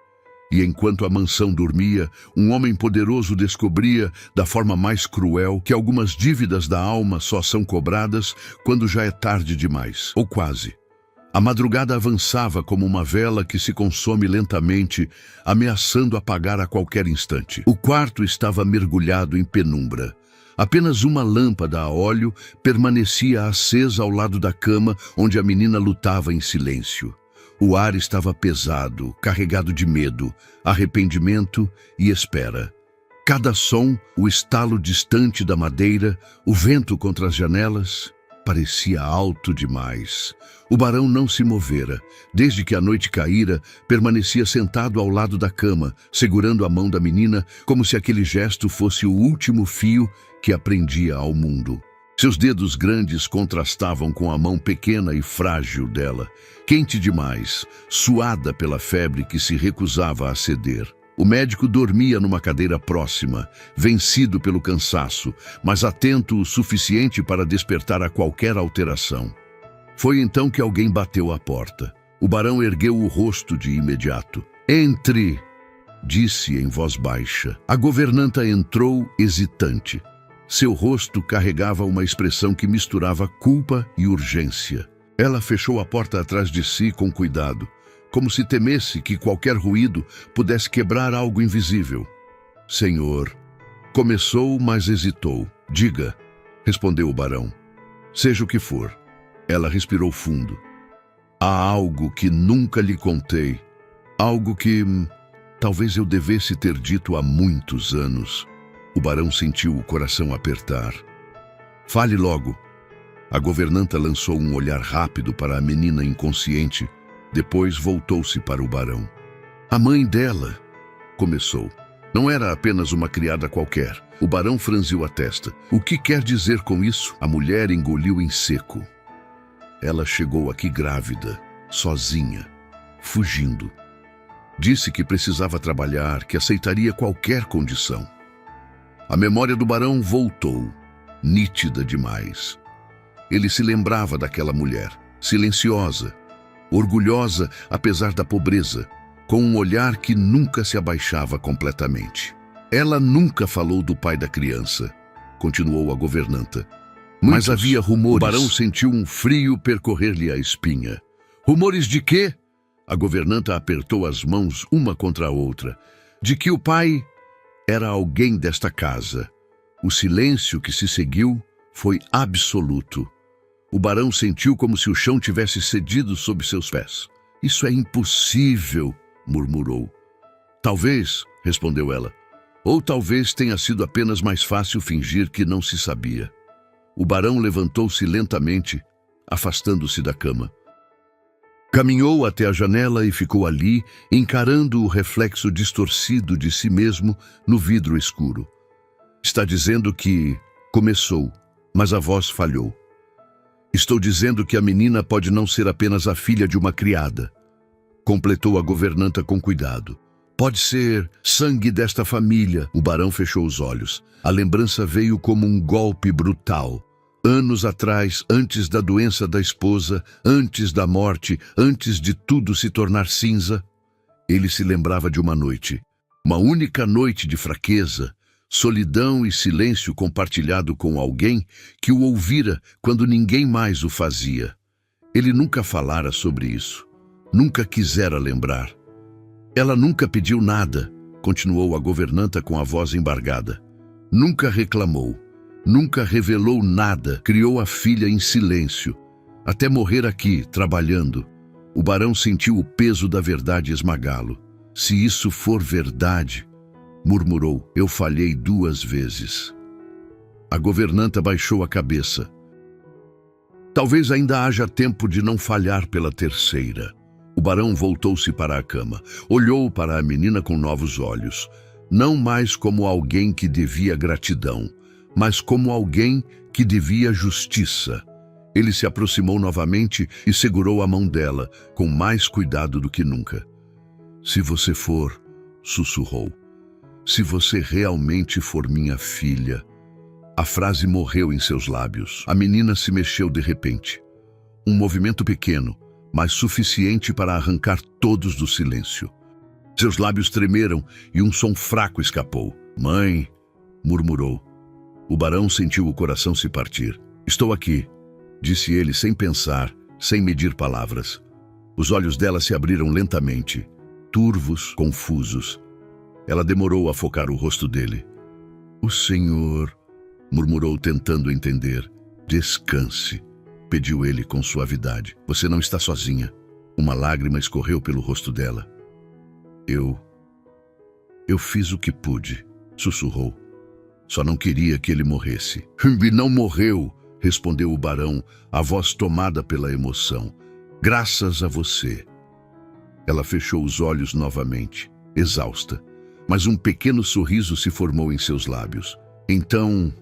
E enquanto a mansão dormia, um homem poderoso descobria, da forma mais cruel, que algumas dívidas da alma só são cobradas quando já é tarde demais, ou quase. A madrugada avançava como uma vela que se consome lentamente, ameaçando apagar a qualquer instante. O quarto estava mergulhado em penumbra. Apenas uma lâmpada a óleo permanecia acesa ao lado da cama onde a menina lutava em silêncio. O ar estava pesado, carregado de medo, arrependimento e espera. Cada som, o estalo distante da madeira, o vento contra as janelas, parecia alto demais. O barão não se movera. Desde que a noite caíra, permanecia sentado ao lado da cama, segurando a mão da menina, como se aquele gesto fosse o último fio que a prendia ao mundo. Seus dedos grandes contrastavam com a mão pequena e frágil dela, quente demais, suada pela febre que se recusava a ceder. O médico dormia numa cadeira próxima, vencido pelo cansaço, mas atento o suficiente para despertar a qualquer alteração. Foi então que alguém bateu à porta. O barão ergueu o rosto de imediato. "Entre!" disse em voz baixa. A governanta entrou hesitante. Seu rosto carregava uma expressão que misturava culpa e urgência. Ela fechou a porta atrás de si com cuidado, como se temesse que qualquer ruído pudesse quebrar algo invisível. "Senhor", começou, mas hesitou. "Diga", respondeu o barão. "Seja o que for." Ela respirou fundo. "Há algo que nunca lhe contei, algo que talvez eu devesse ter dito há muitos anos." O barão sentiu o coração apertar. "Fale logo." A governanta lançou um olhar rápido para a menina inconsciente. Depois voltou-se para o barão. "A mãe dela", começou. "Não era apenas uma criada qualquer." O barão franziu a testa. "O que quer dizer com isso?" A mulher engoliu em seco. "Ela chegou aqui grávida, sozinha, fugindo. Disse que precisava trabalhar, que aceitaria qualquer condição." A memória do barão voltou, nítida demais. Ele se lembrava daquela mulher, silenciosa, orgulhosa apesar da pobreza, com um olhar que nunca se abaixava completamente. "Ela nunca falou do pai da criança", continuou a governanta. "Mas havia rumores." O barão sentiu um frio percorrer-lhe a espinha. "Rumores de quê?" A governanta apertou as mãos uma contra a outra. "De que o pai era alguém desta casa." O silêncio que se seguiu foi absoluto. O barão sentiu como se o chão tivesse cedido sob seus pés. "Isso é impossível", murmurou. "Talvez", respondeu ela, "ou talvez tenha sido apenas mais fácil fingir que não se sabia." O barão levantou-se lentamente, afastando-se da cama. Caminhou até a janela e ficou ali, encarando o reflexo distorcido de si mesmo no vidro escuro. "Está dizendo que..." começou, mas a voz falhou. "Estou dizendo que a menina pode não ser apenas a filha de uma criada", completou a governanta com cuidado. "Pode ser sangue desta família." O barão fechou os olhos. A lembrança veio como um golpe brutal. Anos atrás, antes da doença da esposa, antes da morte, antes de tudo se tornar cinza, ele se lembrava de uma noite. Uma única noite de fraqueza, solidão e silêncio compartilhado com alguém que o ouvira quando ninguém mais o fazia. Ele nunca falara sobre isso, nunca quisera lembrar. "Ela nunca pediu nada", continuou a governanta com a voz embargada. "Nunca reclamou, nunca revelou nada, criou a filha em silêncio, até morrer aqui, trabalhando." O barão sentiu o peso da verdade esmagá-lo. "Se isso for verdade", murmurou, "eu falhei 2 vezes." A governanta baixou a cabeça. "Talvez ainda haja tempo de não falhar pela 3ª. O barão voltou-se para a cama. Olhou para a menina com novos olhos. Não mais como alguém que devia gratidão, mas como alguém que devia justiça. Ele se aproximou novamente e segurou a mão dela, com mais cuidado do que nunca. "Se você for", sussurrou, "se você realmente for minha filha." A frase morreu em seus lábios. A menina se mexeu de repente. Um movimento pequeno, mas suficiente para arrancar todos do silêncio. Seus lábios tremeram e um som fraco escapou. "Mãe", murmurou. O barão sentiu o coração se partir. "Estou aqui", disse ele sem pensar, sem medir palavras. Os olhos dela se abriram lentamente, turvos, confusos. Ela demorou a focar o rosto dele. "O senhor", murmurou tentando entender. "Descanse", pediu ele com suavidade. "Você não está sozinha." Uma lágrima escorreu pelo rosto dela. Eu fiz o que pude." sussurrou. Só não queria que ele morresse. E não morreu, respondeu o barão, a voz tomada pela emoção. Graças a você. Ela fechou os olhos novamente, exausta, mas um pequeno sorriso se formou em seus lábios. Então,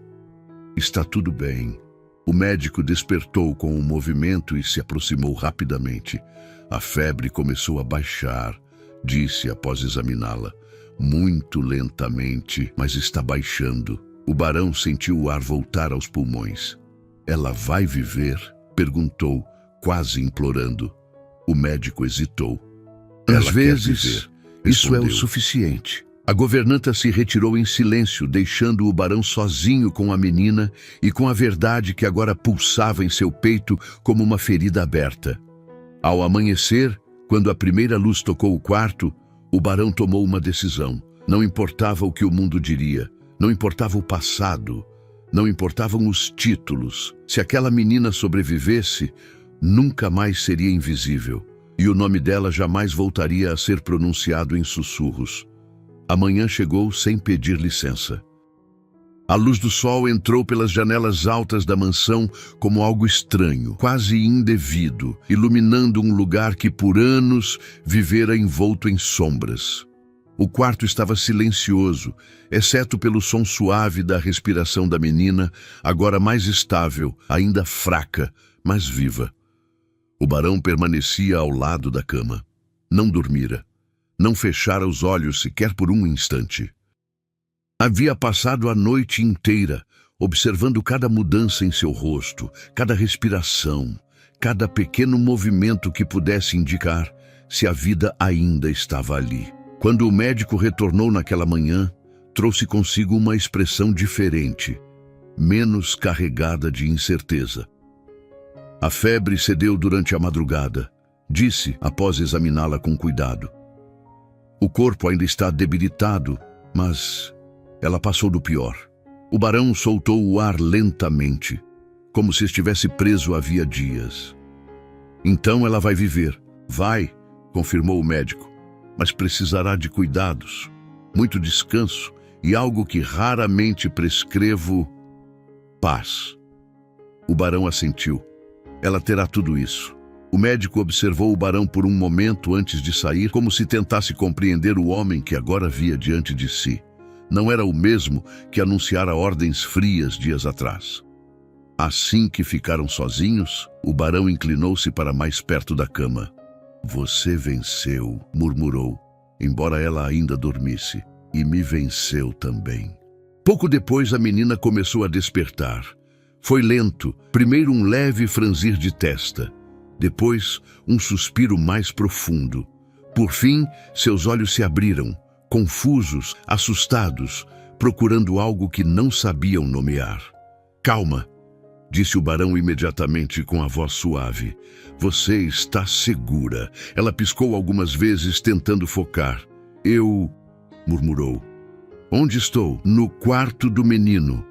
está tudo bem. O médico despertou com um movimento e se aproximou rapidamente. A febre começou a baixar, disse após examiná-la. Muito lentamente, mas está baixando. O barão sentiu o ar voltar aos pulmões. Ela vai viver? Perguntou, quase implorando. O médico hesitou. Às vezes, isso é o suficiente. A governanta se retirou em silêncio, deixando o barão sozinho com a menina e com a verdade que agora pulsava em seu peito como uma ferida aberta. Ao amanhecer, quando a primeira luz tocou o quarto, o barão tomou uma decisão. Não importava o que o mundo diria, não importava o passado, não importavam os títulos. Se aquela menina sobrevivesse, nunca mais seria invisível, e o nome dela jamais voltaria a ser pronunciado em sussurros. A manhã chegou sem pedir licença. A luz do sol entrou pelas janelas altas da mansão como algo estranho, quase indevido, iluminando um lugar que por anos vivera envolto em sombras. O quarto estava silencioso, exceto pelo som suave da respiração da menina, agora mais estável, ainda fraca, mas viva. O barão permanecia ao lado da cama. Não dormira. Não fechara os olhos sequer por um instante. Havia passado a noite inteira, observando cada mudança em seu rosto, cada respiração, cada pequeno movimento que pudesse indicar se a vida ainda estava ali. Quando o médico retornou naquela manhã, trouxe consigo uma expressão diferente, menos carregada de incerteza. A febre cedeu durante a madrugada, disse após examiná-la com cuidado. O corpo ainda está debilitado, mas ela passou do pior. O barão soltou o ar lentamente, como se estivesse preso havia dias. Então ela vai viver. Vai, confirmou o médico, mas precisará de cuidados, muito descanso e algo que raramente prescrevo: paz. O barão assentiu. Ela terá tudo isso. O médico observou o barão por um momento antes de sair, como se tentasse compreender o homem que agora via diante de si. Não era o mesmo que anunciara ordens frias dias atrás. Assim que ficaram sozinhos, o barão inclinou-se para mais perto da cama. Você venceu, murmurou, embora ela ainda dormisse, e me venceu também. Pouco depois a menina começou a despertar. Foi lento, primeiro um leve franzir de testa. Depois, um suspiro mais profundo. Por fim, seus olhos se abriram, confusos, assustados, procurando algo que não sabiam nomear. Calma, disse o barão imediatamente com a voz suave. Você está segura. Ela piscou algumas vezes, tentando focar. Murmurou. Onde estou? No quarto do menino.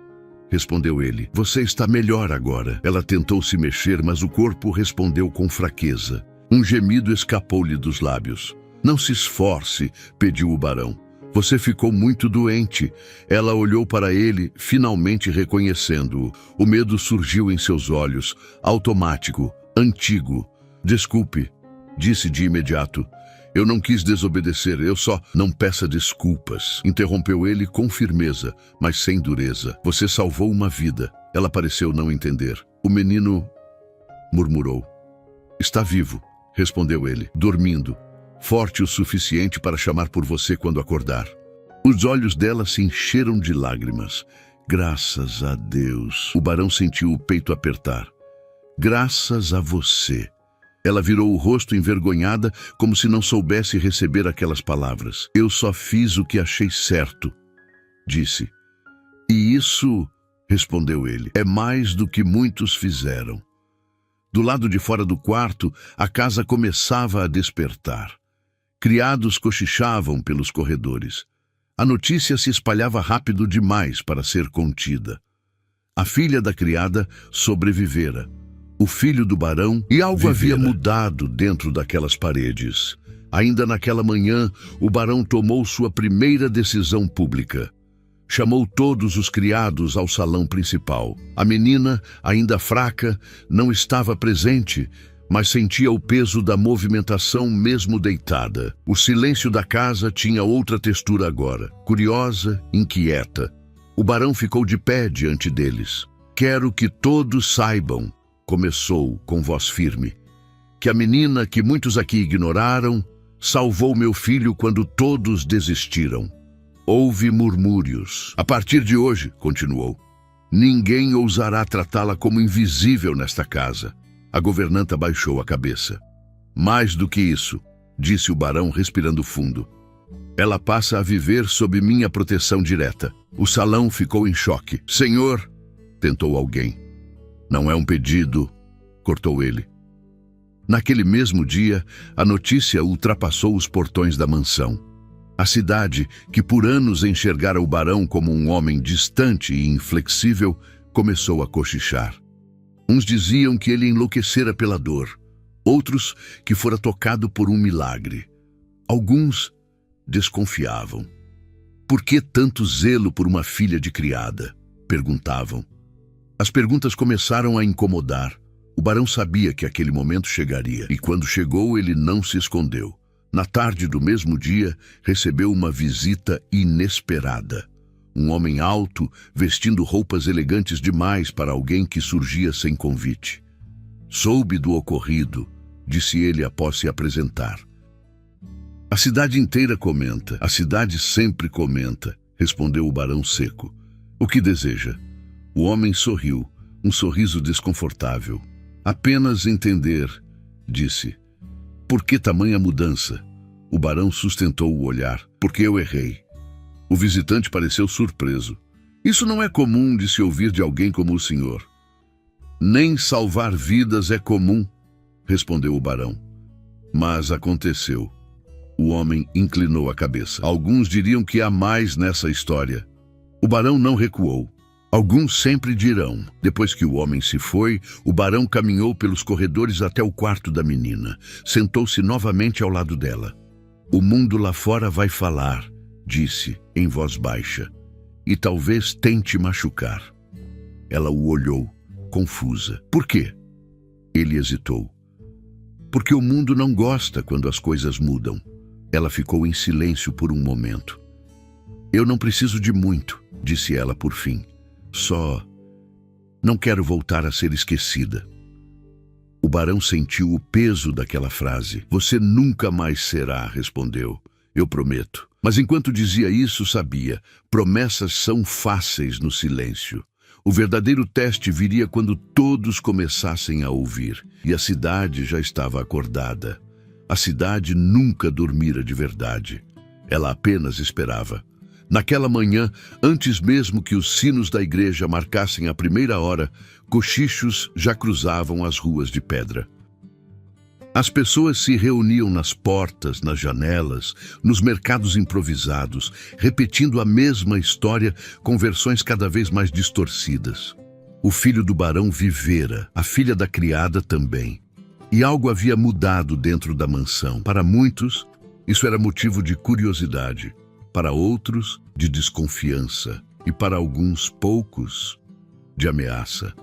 Respondeu ele. Você está melhor agora. Ela tentou se mexer, mas o corpo respondeu com fraqueza. Um gemido escapou-lhe dos lábios. Não se esforce, pediu o barão. Você ficou muito doente. Ela olhou para ele, finalmente reconhecendo-o. O medo surgiu em seus olhos, automático, antigo. Desculpe, disse de imediato. Eu não quis desobedecer, eu só... Não peça desculpas, interrompeu ele com firmeza, mas sem dureza. Você salvou uma vida. Ela pareceu não entender. O menino murmurou. Está vivo, respondeu ele, dormindo, forte o suficiente para chamar por você quando acordar. Os olhos dela se encheram de lágrimas. Graças a Deus. O barão sentiu o peito apertar. Graças a você. Ela virou o rosto envergonhada, como se não soubesse receber aquelas palavras. Eu só fiz o que achei certo, disse. E isso, respondeu ele, é mais do que muitos fizeram. Do lado de fora do quarto, a casa começava a despertar. Criados cochichavam pelos corredores. A notícia se espalhava rápido demais para ser contida. A filha da criada sobrevivera. O filho do barão, e algo havia mudado dentro daquelas paredes. Ainda naquela manhã, o barão tomou sua primeira decisão pública. Chamou todos os criados ao salão principal. A menina, ainda fraca, não estava presente, mas sentia o peso da movimentação mesmo deitada. O silêncio da casa tinha outra textura agora, curiosa, inquieta. O barão ficou de pé diante deles. "Quero que todos saibam", começou com voz firme, "que a menina que muitos aqui ignoraram salvou meu filho quando todos desistiram. Houve murmúrios. A partir de hoje", continuou, "ninguém ousará tratá-la como invisível nesta casa." A governanta baixou a cabeça. "Mais do que isso", disse o barão respirando fundo, "ela passa a viver sob minha proteção direta." O salão ficou em choque. "Senhor", tentou alguém. "Não é um pedido", cortou ele. Naquele mesmo dia, a notícia ultrapassou os portões da mansão. A cidade, que por anos enxergara o barão como um homem distante e inflexível, começou a cochichar. Uns diziam que ele enlouquecera pela dor, outros que fora tocado por um milagre. Alguns desconfiavam. "Por que tanto zelo por uma filha de criada?" perguntavam. As perguntas começaram a incomodar. O barão sabia que aquele momento chegaria, e quando chegou ele não se escondeu. Na tarde do mesmo dia, recebeu uma visita inesperada. Um homem alto, vestindo roupas elegantes demais para alguém que surgia sem convite. "Soube do ocorrido", disse ele após se apresentar. "A cidade inteira comenta, a cidade sempre comenta", respondeu o barão seco. "O que deseja?" O homem sorriu, um sorriso desconfortável. "Apenas entender", disse. "Por que tamanha mudança?" O barão sustentou o olhar. "Porque eu errei." O visitante pareceu surpreso. "Isso não é comum de se ouvir de alguém como o senhor." "Nem salvar vidas é comum", respondeu o barão. "Mas aconteceu." O homem inclinou a cabeça. "Alguns diriam que há mais nessa história." O barão não recuou. "Alguns sempre dirão." Depois que o homem se foi, o barão caminhou pelos corredores até o quarto da menina. Sentou-se novamente ao lado dela. "O mundo lá fora vai falar", disse em voz baixa, "e talvez tente machucar." Ela o olhou, confusa. "Por quê?" Ele hesitou. "Porque o mundo não gosta quando as coisas mudam." Ela ficou em silêncio por um momento. "Eu não preciso de muito", disse ela por fim. "Só não quero voltar a ser esquecida." O barão sentiu o peso daquela frase. "Você nunca mais será", respondeu. "Eu prometo." Mas enquanto dizia isso, sabia, promessas são fáceis no silêncio. O verdadeiro teste viria quando todos começassem a ouvir, e a cidade já estava acordada. A cidade nunca dormira de verdade. Ela apenas esperava. Naquela manhã, antes mesmo que os sinos da igreja marcassem a primeira hora, cochichos já cruzavam as ruas de pedra. As pessoas se reuniam nas portas, nas janelas, nos mercados improvisados, repetindo a mesma história com versões cada vez mais distorcidas. O filho do barão vivera, a filha da criada também. E algo havia mudado dentro da mansão. Para muitos, isso era motivo de curiosidade. Para outros, de desconfiança. E para alguns poucos, de ameaça.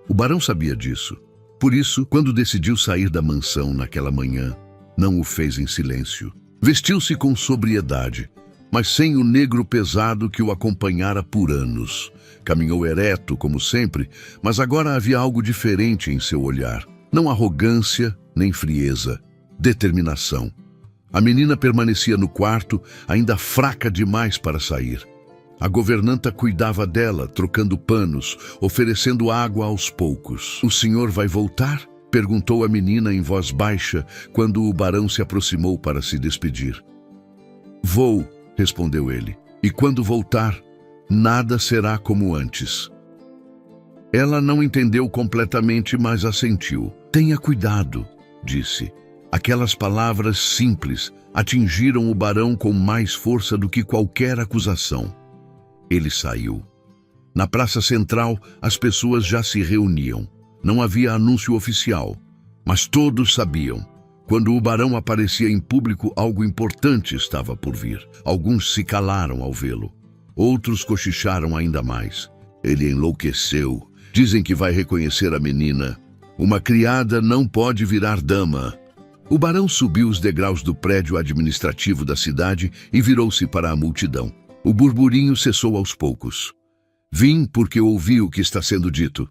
O barão sabia disso. Por isso, quando decidiu sair da mansão naquela manhã, não o fez em silêncio. Vestiu-se com sobriedade, mas sem o negro pesado que o acompanhara por anos. Caminhou ereto, como sempre, mas agora havia algo diferente em seu olhar. Não arrogância, nem frieza, determinação. A menina permanecia no quarto, ainda fraca demais para sair. A governanta cuidava dela, trocando panos, oferecendo água aos poucos. "O senhor vai voltar?" perguntou a menina em voz baixa, quando o barão se aproximou para se despedir. "Vou", respondeu ele, "e quando voltar, nada será como antes." Ela não entendeu completamente, mas assentiu. "Tenha cuidado", disse. Aquelas palavras simples atingiram o barão com mais força do que qualquer acusação. Ele saiu. Na praça central, as pessoas já se reuniam. Não havia anúncio oficial, mas todos sabiam. Quando o barão aparecia em público, algo importante estava por vir. Alguns se calaram ao vê-lo. Outros cochicharam ainda mais. Ele enlouqueceu. Dizem que vai reconhecer a menina. Uma criada não pode virar dama. O barão subiu os degraus do prédio administrativo da cidade e virou-se para a multidão. O burburinho cessou aos poucos. Vim porque ouvi o que está sendo dito,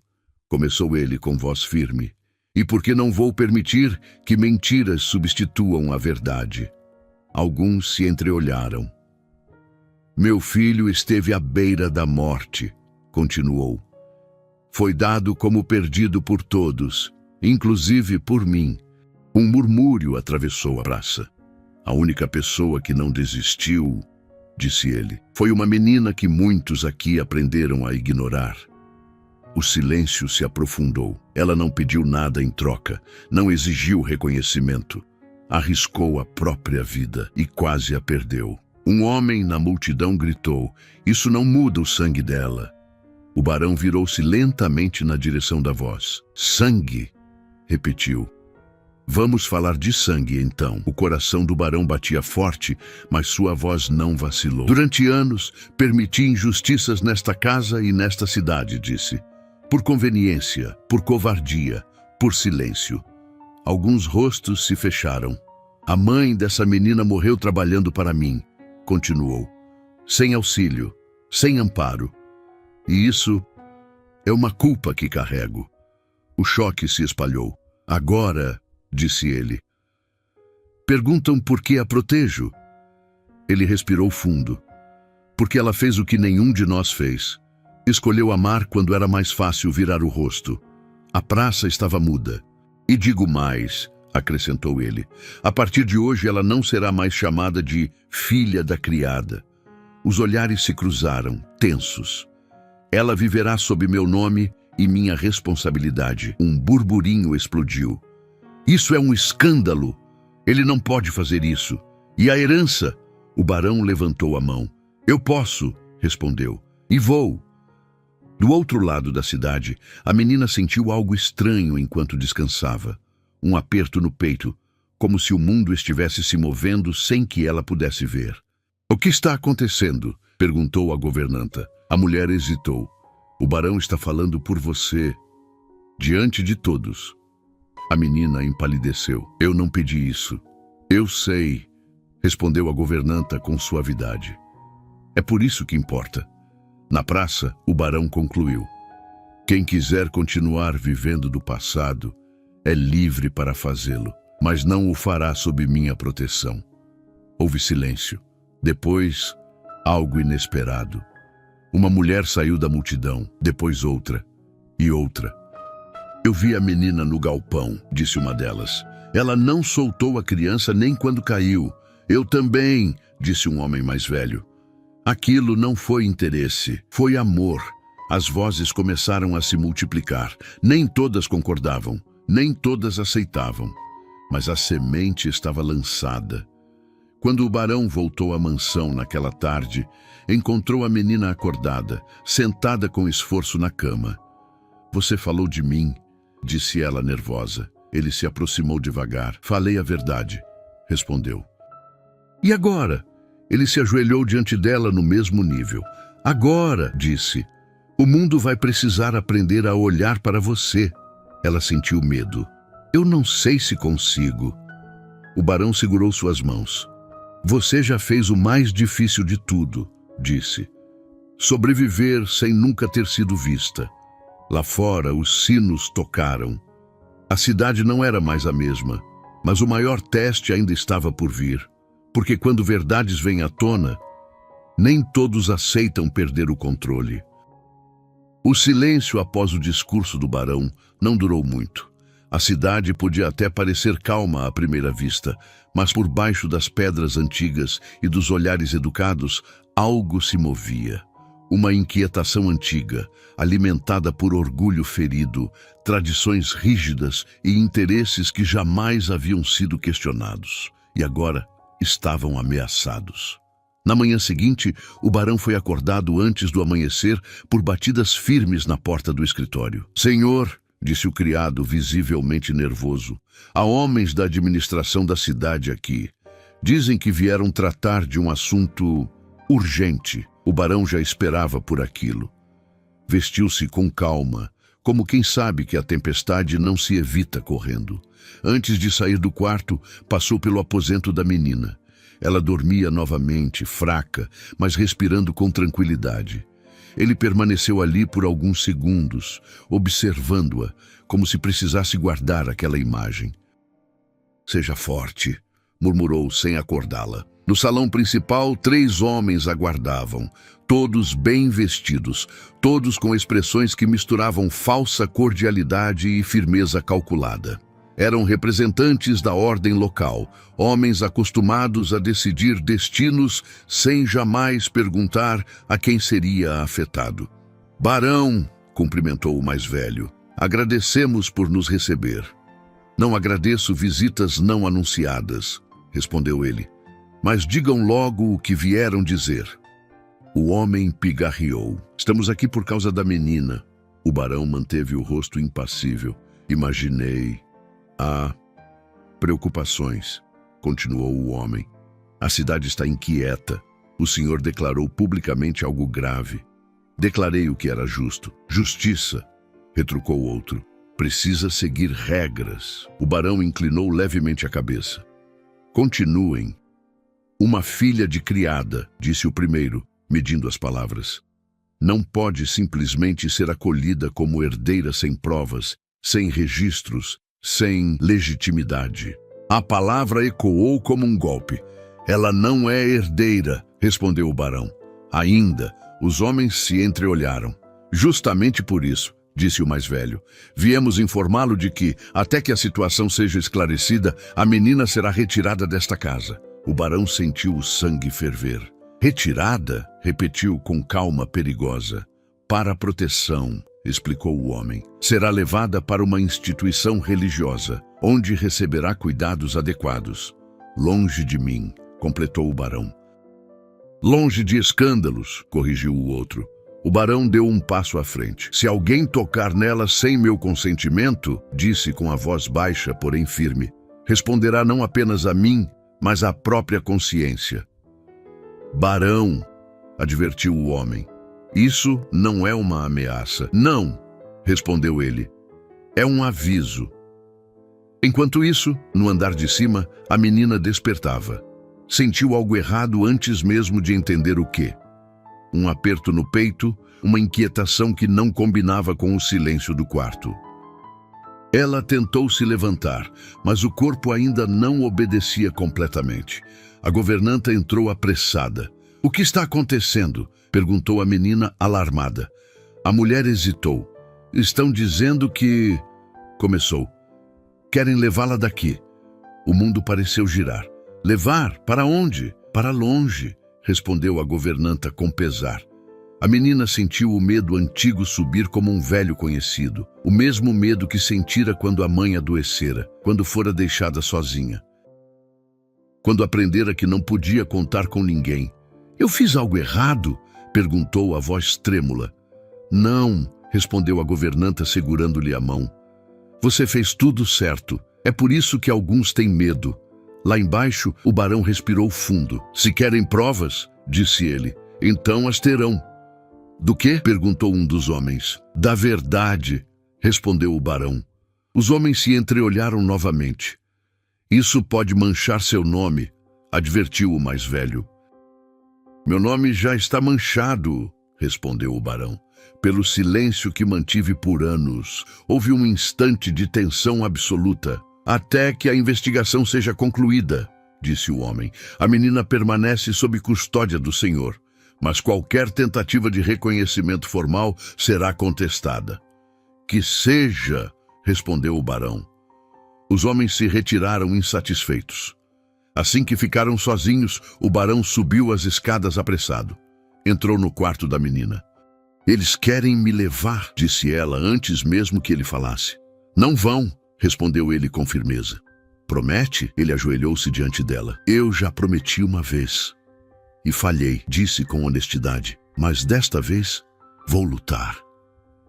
começou ele com voz firme, e porque não vou permitir que mentiras substituam a verdade. Alguns se entreolharam. Meu filho esteve à beira da morte, continuou. Foi dado como perdido por todos, inclusive por mim. Um murmúrio atravessou a praça. A única pessoa que não desistiu, disse ele, foi uma menina que muitos aqui aprenderam a ignorar. O silêncio se aprofundou. Ela não pediu nada em troca, não exigiu reconhecimento. Arriscou a própria vida e quase a perdeu. Um homem na multidão gritou, isso não muda o sangue dela. O barão virou-se lentamente na direção da voz. Sangue, repetiu. Vamos falar de sangue, então. O coração do barão batia forte, mas sua voz não vacilou. Durante anos, permiti injustiças nesta casa e nesta cidade, disse. Por conveniência, por covardia, por silêncio. Alguns rostos se fecharam. A mãe dessa menina morreu trabalhando para mim, continuou. Sem auxílio, sem amparo. E isso é uma culpa que carrego. O choque se espalhou. Agora, disse ele. Perguntam por que a protejo. Ele respirou fundo. Porque ela fez o que nenhum de nós fez. Escolheu amar quando era mais fácil virar o rosto. A praça estava muda. E digo mais, acrescentou ele, a partir de hoje ela não será mais chamada de filha da criada. Os olhares se cruzaram, tensos. Ela viverá sob meu nome e minha responsabilidade. Um burburinho explodiu. Isso é um escândalo. Ele não pode fazer isso. E a herança? O barão levantou a mão. Eu posso, respondeu. E vou. Do outro lado da cidade, a menina sentiu algo estranho enquanto descansava. Um aperto no peito, como se o mundo estivesse se movendo sem que ela pudesse ver. O que está acontecendo? Perguntou a governanta. A mulher hesitou. O barão está falando por você, diante de todos. A menina empalideceu. Eu não pedi isso. Eu sei, respondeu a governanta com suavidade. É por isso que importa. Na praça, o barão concluiu. Quem quiser continuar vivendo do passado é livre para fazê-lo, mas não o fará sob minha proteção. Houve silêncio. Depois, algo inesperado. Uma mulher saiu da multidão, depois outra e outra. Eu vi a menina no galpão, disse uma delas. Ela não soltou a criança nem quando caiu. Eu também, disse um homem mais velho. Aquilo não foi interesse, foi amor. As vozes começaram a se multiplicar. Nem todas concordavam, nem todas aceitavam. Mas a semente estava lançada. Quando o barão voltou à mansão naquela tarde, encontrou a menina acordada, sentada com esforço na cama. Você falou de mim, disse ela nervosa. Ele se aproximou devagar. Falei a verdade, respondeu. E agora? Ele se ajoelhou diante dela no mesmo nível. Agora, disse, o mundo vai precisar aprender a olhar para você. Ela sentiu medo. Eu não sei se consigo. O barão segurou suas mãos. Você já fez o mais difícil de tudo, disse. Sobreviver sem nunca ter sido vista. Lá fora, os sinos tocaram. A cidade não era mais a mesma, mas o maior teste ainda estava por vir. Porque quando verdades vêm à tona, nem todos aceitam perder o controle. O silêncio após o discurso do barão não durou muito. A cidade podia até parecer calma à primeira vista, mas por baixo das pedras antigas e dos olhares educados, algo se movia. Uma inquietação antiga, alimentada por orgulho ferido, tradições rígidas e interesses que jamais haviam sido questionados. E agora estavam ameaçados. Na manhã seguinte, o barão foi acordado antes do amanhecer por batidas firmes na porta do escritório. Senhor, disse o criado, visivelmente nervoso, há homens da administração da cidade aqui. Dizem que vieram tratar de um assunto urgente. O barão já esperava por aquilo. Vestiu-se com calma, como quem sabe que a tempestade não se evita correndo. Antes de sair do quarto, passou pelo aposento da menina. Ela dormia novamente, fraca, mas respirando com tranquilidade. Ele permaneceu ali por alguns segundos, observando-a, como se precisasse guardar aquela imagem. "Seja forte", murmurou sem acordá-la. No salão principal, 3 homens aguardavam, todos bem vestidos, todos com expressões que misturavam falsa cordialidade e firmeza calculada. Eram representantes da ordem local, homens acostumados a decidir destinos sem jamais perguntar a quem seria afetado. "Barão", cumprimentou o mais velho, "agradecemos por nos receber." "Não agradeço visitas não anunciadas", respondeu ele. "Mas digam logo o que vieram dizer." O homem pigarreou. "Estamos aqui por causa da menina." O barão manteve o rosto impassível. "Imaginei." "Há preocupações", continuou o homem. "A cidade está inquieta. O senhor declarou publicamente algo grave." "Declarei o que era justo." "Justiça", retrucou o outro. "Precisa seguir regras." O barão inclinou levemente a cabeça. "Continuem." "Uma filha de criada", disse o primeiro, medindo as palavras. "Não pode simplesmente ser acolhida como herdeira sem provas, sem registros, sem legitimidade." A palavra ecoou como um golpe. "Ela não é herdeira", respondeu o barão. Ainda, os homens se entreolharam. "Justamente por isso", disse o mais velho, "viemos informá-lo de que, até que a situação seja esclarecida, a menina será retirada desta casa." O barão sentiu o sangue ferver. "Retirada?", repetiu com calma perigosa. "Para a proteção", explicou o homem. "Será levada para uma instituição religiosa, onde receberá cuidados adequados." "Longe de mim", completou o barão. "Longe de escândalos", corrigiu o outro. O barão deu um passo à frente. "Se alguém tocar nela sem meu consentimento", disse com a voz baixa, porém firme, "responderá não apenas a mim, mas à própria consciência." "Barão", advertiu o homem, "isso não é uma ameaça." "Não", respondeu ele, "é um aviso." Enquanto isso, no andar de cima, a menina despertava. Sentiu algo errado antes mesmo de entender o quê. Um aperto no peito, uma inquietação que não combinava com o silêncio do quarto. Ela tentou se levantar, mas o corpo ainda não obedecia completamente. A governanta entrou apressada. "O que está acontecendo?", perguntou a menina alarmada. A mulher hesitou. "Estão dizendo que..." começou. "Querem levá-la daqui." O mundo pareceu girar. "Levar? Para onde?" "Para longe", respondeu a governanta com pesar. A menina sentiu o medo antigo subir como um velho conhecido, o mesmo medo que sentira quando a mãe adoecera, quando fora deixada sozinha. Quando aprendera que não podia contar com ninguém. "Eu fiz algo errado?", perguntou a voz trêmula. "Não", respondeu a governanta segurando-lhe a mão. "Você fez tudo certo. É por isso que alguns têm medo." Lá embaixo, o barão respirou fundo. "Se querem provas", disse ele, "então as terão." "Do quê?", perguntou um dos homens. "Da verdade", respondeu o barão. Os homens se entreolharam novamente. "Isso pode manchar seu nome", advertiu o mais velho. "Meu nome já está manchado", respondeu o barão. "Pelo silêncio que mantive por anos, houve um instante de tensão absoluta. Até que a investigação seja concluída", disse o homem. "A menina permanece sob custódia do senhor, mas qualquer tentativa de reconhecimento formal será contestada." "Que seja", respondeu o barão. Os homens se retiraram insatisfeitos. Assim que ficaram sozinhos, o barão subiu as escadas apressado. Entrou no quarto da menina. "Eles querem me levar", disse ela antes mesmo que ele falasse. "Não vão", respondeu ele com firmeza. "Promete?", ele ajoelhou-se diante dela. "Eu já prometi uma vez e falhei", disse com honestidade. "Mas desta vez vou lutar."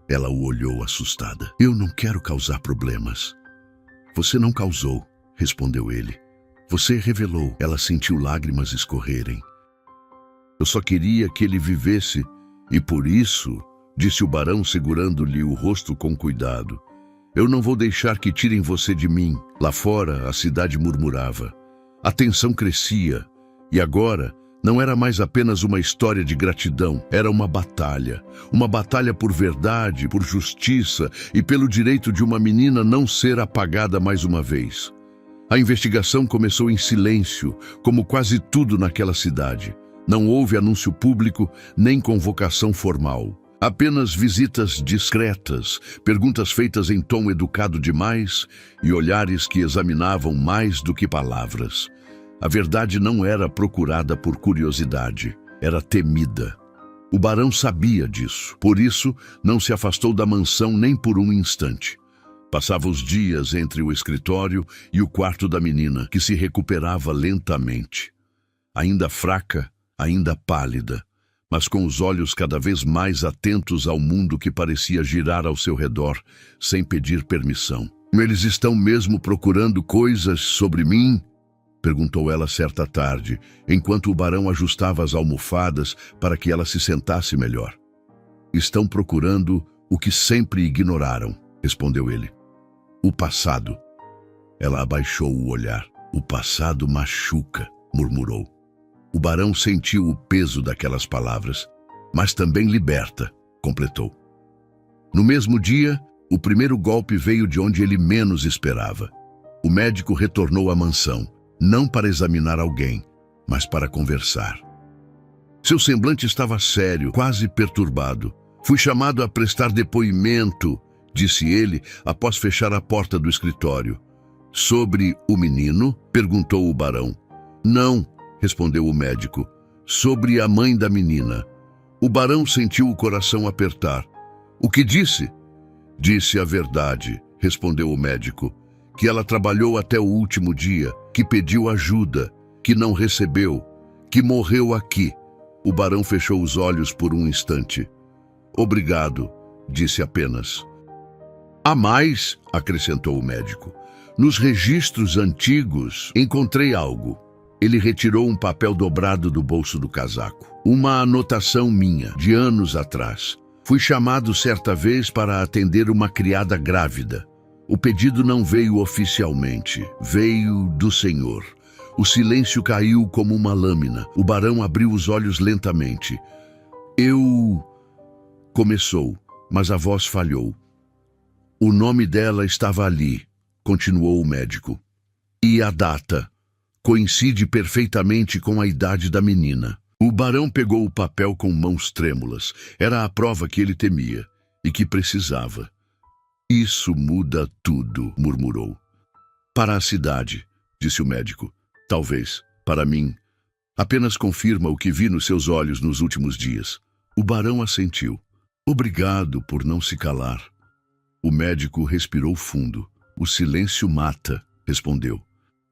Ela o olhou assustada. "Eu não quero causar problemas." "Você não causou", respondeu ele. "Você revelou." Ela sentiu lágrimas escorrerem. Eu só queria que ele vivesse, e por isso, disse o barão segurando-lhe o rosto com cuidado, eu não vou deixar que tirem você de mim. Lá fora, a cidade murmurava. A tensão crescia, e agora não era mais apenas uma história de gratidão, era uma batalha por verdade, por justiça e pelo direito de uma menina não ser apagada mais uma vez. A investigação começou em silêncio, como quase tudo naquela cidade. Não houve anúncio público, nem convocação formal. Apenas visitas discretas, perguntas feitas em tom educado demais e olhares que examinavam mais do que palavras. A verdade não era procurada por curiosidade, era temida. O barão sabia disso, por isso não se afastou da mansão nem por um instante. Passava os dias entre o escritório e o quarto da menina, que se recuperava lentamente. Ainda fraca, ainda pálida, mas com os olhos cada vez mais atentos ao mundo que parecia girar ao seu redor, sem pedir permissão. Eles estão mesmo procurando coisas sobre mim? Perguntou ela certa tarde, enquanto o barão ajustava as almofadas para que ela se sentasse melhor. Estão procurando o que sempre ignoraram, respondeu ele. O passado. Ela abaixou o olhar. O passado machuca, murmurou. O barão sentiu o peso daquelas palavras, mas também liberta, completou. No mesmo dia, o primeiro golpe veio de onde ele menos esperava. O médico retornou à mansão, não para examinar alguém, mas para conversar. Seu semblante estava sério, quase perturbado. Fui chamado a prestar depoimento, disse ele, após fechar a porta do escritório. Sobre o menino? Perguntou o barão. Não, respondeu o médico. Sobre a mãe da menina. O barão sentiu o coração apertar. O que disse? Disse a verdade, respondeu o médico. Que ela trabalhou até o último dia, que pediu ajuda, que não recebeu, que morreu aqui. O barão fechou os olhos por um instante. Obrigado, disse apenas. Há mais, acrescentou o médico. Nos registros antigos, encontrei algo. Ele retirou um papel dobrado do bolso do casaco. Uma anotação minha, de anos atrás. Fui chamado certa vez para atender uma criada grávida. O pedido não veio oficialmente, veio do Senhor. O silêncio caiu como uma lâmina. O barão abriu os olhos lentamente. Começou, mas a voz falhou. O nome dela estava ali, continuou o médico. E a data coincide perfeitamente com a idade da menina. O barão pegou o papel com mãos trêmulas. Era a prova que ele temia e que precisava. Isso muda tudo, murmurou. Para a cidade, disse o médico. Talvez, para mim. Apenas confirma o que vi nos seus olhos nos últimos dias. O barão assentiu. Obrigado por não se calar. O médico respirou fundo. O silêncio mata, respondeu.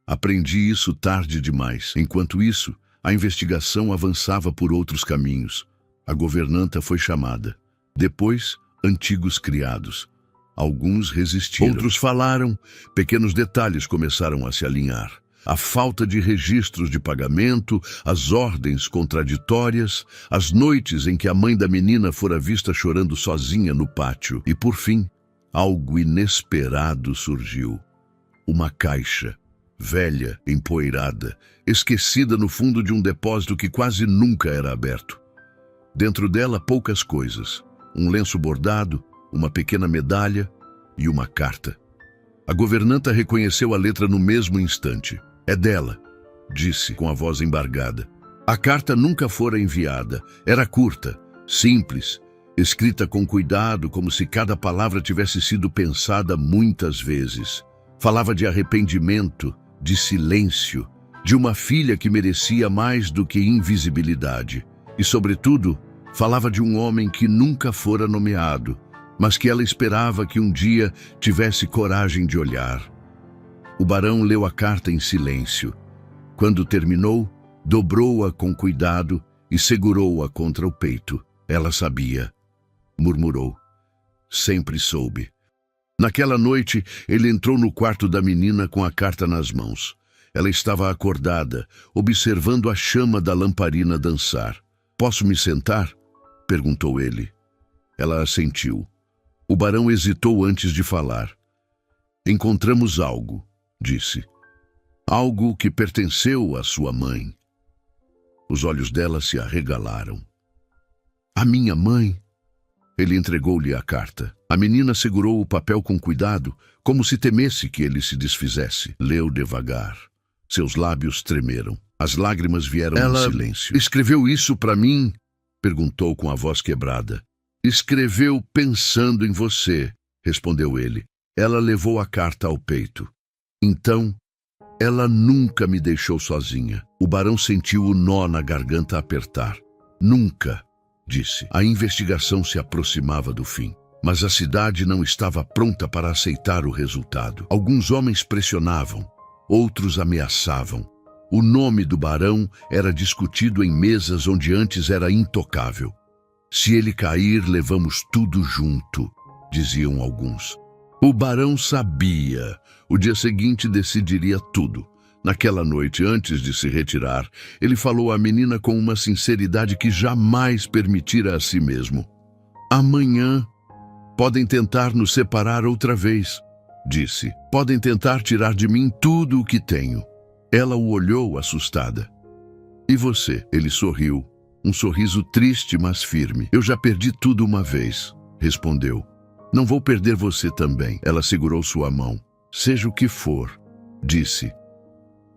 Aprendi isso tarde demais. Enquanto isso, a investigação avançava por outros caminhos. A governanta foi chamada. Depois, antigos criados. Alguns resistiram. Outros falaram. Pequenos detalhes começaram a se alinhar. A falta de registros de pagamento, as ordens contraditórias, as noites em que a mãe da menina fora vista chorando sozinha no pátio. E, por fim, algo inesperado surgiu. Uma caixa, velha, empoeirada, esquecida no fundo de um depósito que quase nunca era aberto. Dentro dela, poucas coisas. Um lenço bordado, uma pequena medalha e uma carta. A governanta reconheceu a letra no mesmo instante. É dela, disse com a voz embargada. A carta nunca fora enviada. Era curta, simples, escrita com cuidado, como se cada palavra tivesse sido pensada muitas vezes. Falava de arrependimento, de silêncio, de uma filha que merecia mais do que invisibilidade. E, sobretudo, falava de um homem que nunca fora nomeado, mas que ela esperava que um dia tivesse coragem de olhar. O barão leu a carta em silêncio. Quando terminou, dobrou-a com cuidado e segurou-a contra o peito. Ela sabia, murmurou. Sempre soube. Naquela noite, ele entrou no quarto da menina com a carta nas mãos. Ela estava acordada, observando a chama da lamparina dançar. Posso me sentar? Perguntou ele. Ela assentiu. O barão hesitou antes de falar. Encontramos algo, disse. Algo que pertenceu à sua mãe. Os olhos dela se arregalaram. A minha mãe? Ele entregou-lhe a carta. A menina segurou o papel com cuidado, como se temesse que ele se desfizesse. Leu devagar. Seus lábios tremeram. As lágrimas vieram em silêncio. Escreveu isso para mim? Perguntou com a voz quebrada. Escreveu pensando em você, respondeu ele. Ela levou a carta ao peito. Então, ela nunca me deixou sozinha. O barão sentiu o nó na garganta apertar. Nunca, disse. A investigação se aproximava do fim. Mas a cidade não estava pronta para aceitar o resultado. Alguns homens pressionavam, outros ameaçavam. O nome do barão era discutido em mesas onde antes era intocável. Se ele cair, levamos tudo junto, diziam alguns. O barão sabia. O dia seguinte decidiria tudo. Naquela noite, antes de se retirar, ele falou à menina com uma sinceridade que jamais permitira a si mesmo. Amanhã podem tentar nos separar outra vez, disse. Podem tentar tirar de mim tudo o que tenho. Ela o olhou assustada. E você? Ele sorriu. Um sorriso triste, mas firme. Eu já perdi tudo uma vez, respondeu. Não vou perder você também. Ela segurou sua mão. Seja o que for, disse.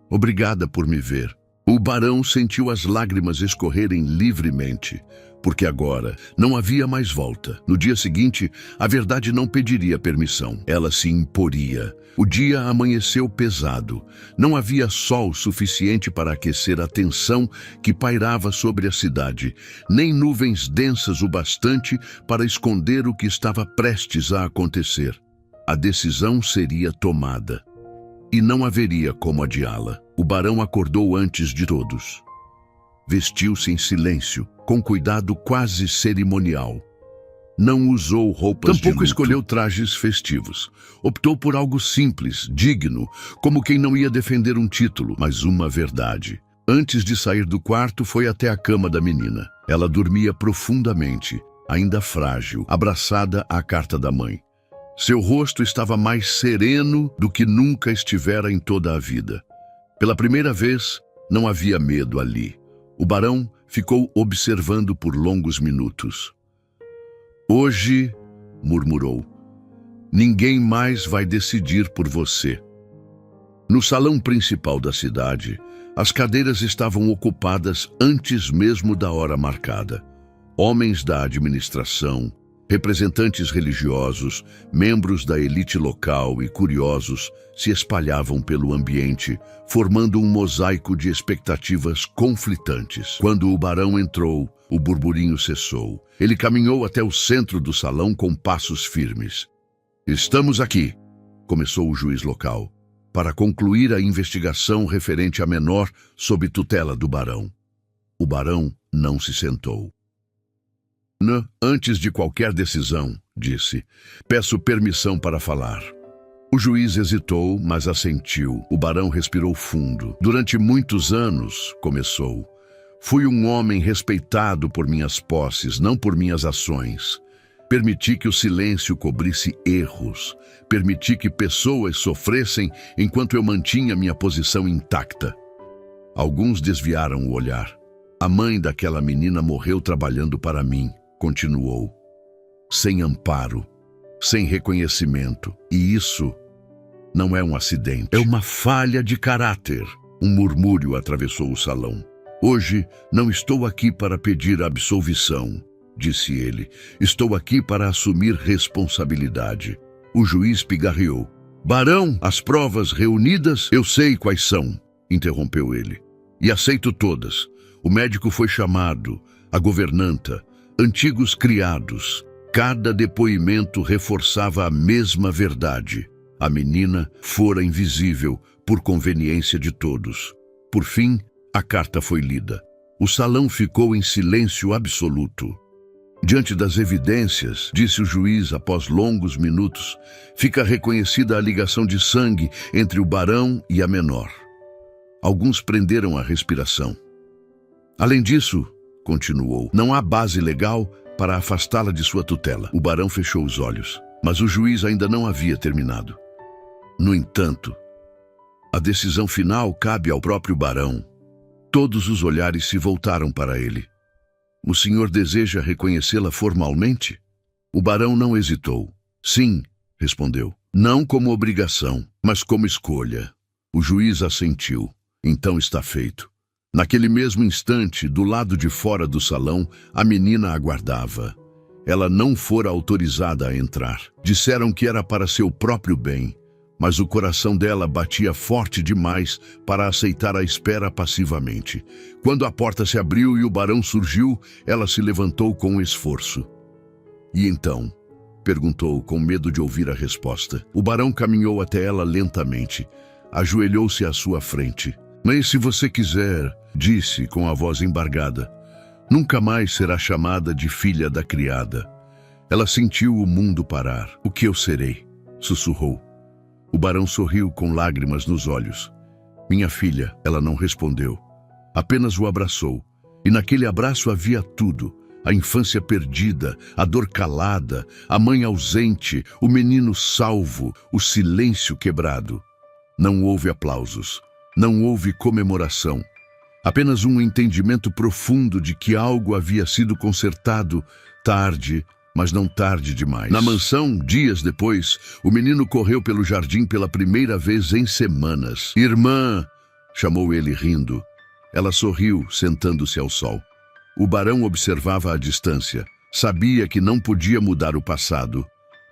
Obrigada por me ver. O barão sentiu as lágrimas escorrerem livremente, porque agora não havia mais volta. No dia seguinte, a verdade não pediria permissão. Ela se imporia. O dia amanheceu pesado. Não havia sol suficiente para aquecer a tensão que pairava sobre a cidade, nem nuvens densas o bastante para esconder o que estava prestes a acontecer. A decisão seria tomada. E não haveria como adiá-la. O barão acordou antes de todos. Vestiu-se em silêncio, com cuidado quase cerimonial. Não usou roupas de luto. Tampouco escolheu trajes festivos. Optou por algo simples, digno, como quem não ia defender um título, mas uma verdade. Antes de sair do quarto, foi até a cama da menina. Ela dormia profundamente, ainda frágil, abraçada à carta da mãe. Seu rosto estava mais sereno do que nunca estivera em toda a vida. Pela primeira vez, não havia medo ali. O barão ficou observando por longos minutos. Hoje, murmurou, ninguém mais vai decidir por você. No salão principal da cidade, as cadeiras estavam ocupadas antes mesmo da hora marcada. Homens da administração, representantes religiosos, membros da elite local e curiosos se espalhavam pelo ambiente, formando um mosaico de expectativas conflitantes. Quando o barão entrou, o burburinho cessou. Ele caminhou até o centro do salão com passos firmes. Estamos aqui, começou o juiz local, para concluir a investigação referente à menor sob tutela do barão. O barão não se sentou. Antes de qualquer decisão, disse, peço permissão para falar. O juiz hesitou, mas assentiu. O barão respirou fundo. Durante muitos anos, começou, fui um homem respeitado por minhas posses, não por minhas ações. Permiti que o silêncio cobrisse erros. Permiti que pessoas sofressem enquanto eu mantinha minha posição intacta. Alguns desviaram o olhar. A mãe daquela menina morreu trabalhando para mim. Continuou, sem amparo, sem reconhecimento. E isso não é um acidente. É uma falha de caráter. Um murmúrio atravessou o salão. Hoje não estou aqui para pedir absolvição, disse ele. Estou aqui para assumir responsabilidade. O juiz pigarreou. Barão, as provas reunidas, eu sei quais são, interrompeu ele. E aceito todas. O médico foi chamado, a governanta, antigos criados. Cada depoimento reforçava a mesma verdade. A menina fora invisível por conveniência de todos. Por fim, a carta foi lida. O salão ficou em silêncio absoluto. Diante das evidências, disse o juiz após longos minutos, fica reconhecida a ligação de sangue entre o barão e a menor. Alguns prenderam a respiração. Além disso, continuou. Não há base legal para afastá-la de sua tutela. O barão fechou os olhos, mas o juiz ainda não havia terminado. No entanto, a decisão final cabe ao próprio barão. Todos os olhares se voltaram para ele. O senhor deseja reconhecê-la formalmente? O barão não hesitou. Sim, respondeu. Não como obrigação, mas como escolha. O juiz assentiu. Então está feito. Naquele mesmo instante, do lado de fora do salão, a menina aguardava. Ela não fora autorizada a entrar. Disseram que era para seu próprio bem, mas o coração dela batia forte demais para aceitar a espera passivamente. Quando a porta se abriu e o barão surgiu, ela se levantou com esforço. E então? Perguntou, com medo de ouvir a resposta. O barão caminhou até ela lentamente. Ajoelhou-se à sua frente. Mas se você quiser, disse com a voz embargada, nunca mais será chamada de filha da criada. Ela sentiu o mundo parar. O que eu serei? Sussurrou. O barão sorriu com lágrimas nos olhos. Minha filha, ela não respondeu. Apenas o abraçou. E naquele abraço havia tudo. A infância perdida, a dor calada, a mãe ausente, o menino salvo, o silêncio quebrado. Não houve aplausos. Não houve comemoração. Apenas um entendimento profundo de que algo havia sido consertado tarde, mas não tarde demais. Na mansão, dias depois, o menino correu pelo jardim pela primeira vez em semanas. Irmã! Chamou ele rindo. Ela sorriu, sentando-se ao sol. O barão observava à distância. Sabia que não podia mudar o passado,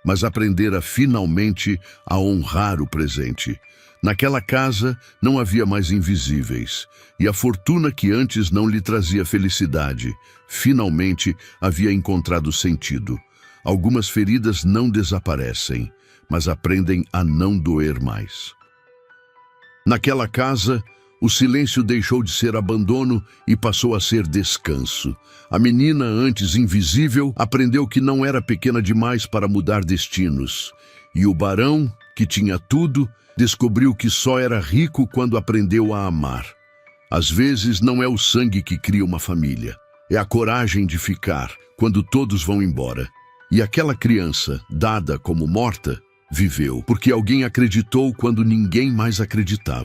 mas aprendera finalmente a honrar o presente. Naquela casa não havia mais invisíveis, e a fortuna que antes não lhe trazia felicidade, finalmente havia encontrado sentido. Algumas feridas não desaparecem, mas aprendem a não doer mais. Naquela casa, o silêncio deixou de ser abandono e passou a ser descanso. A menina, antes invisível, aprendeu que não era pequena demais para mudar destinos. E o barão, que tinha tudo, descobriu que só era rico quando aprendeu a amar. Às vezes não é o sangue que cria uma família, é a coragem de ficar quando todos vão embora. E aquela criança, dada como morta, viveu, porque alguém acreditou quando ninguém mais acreditava.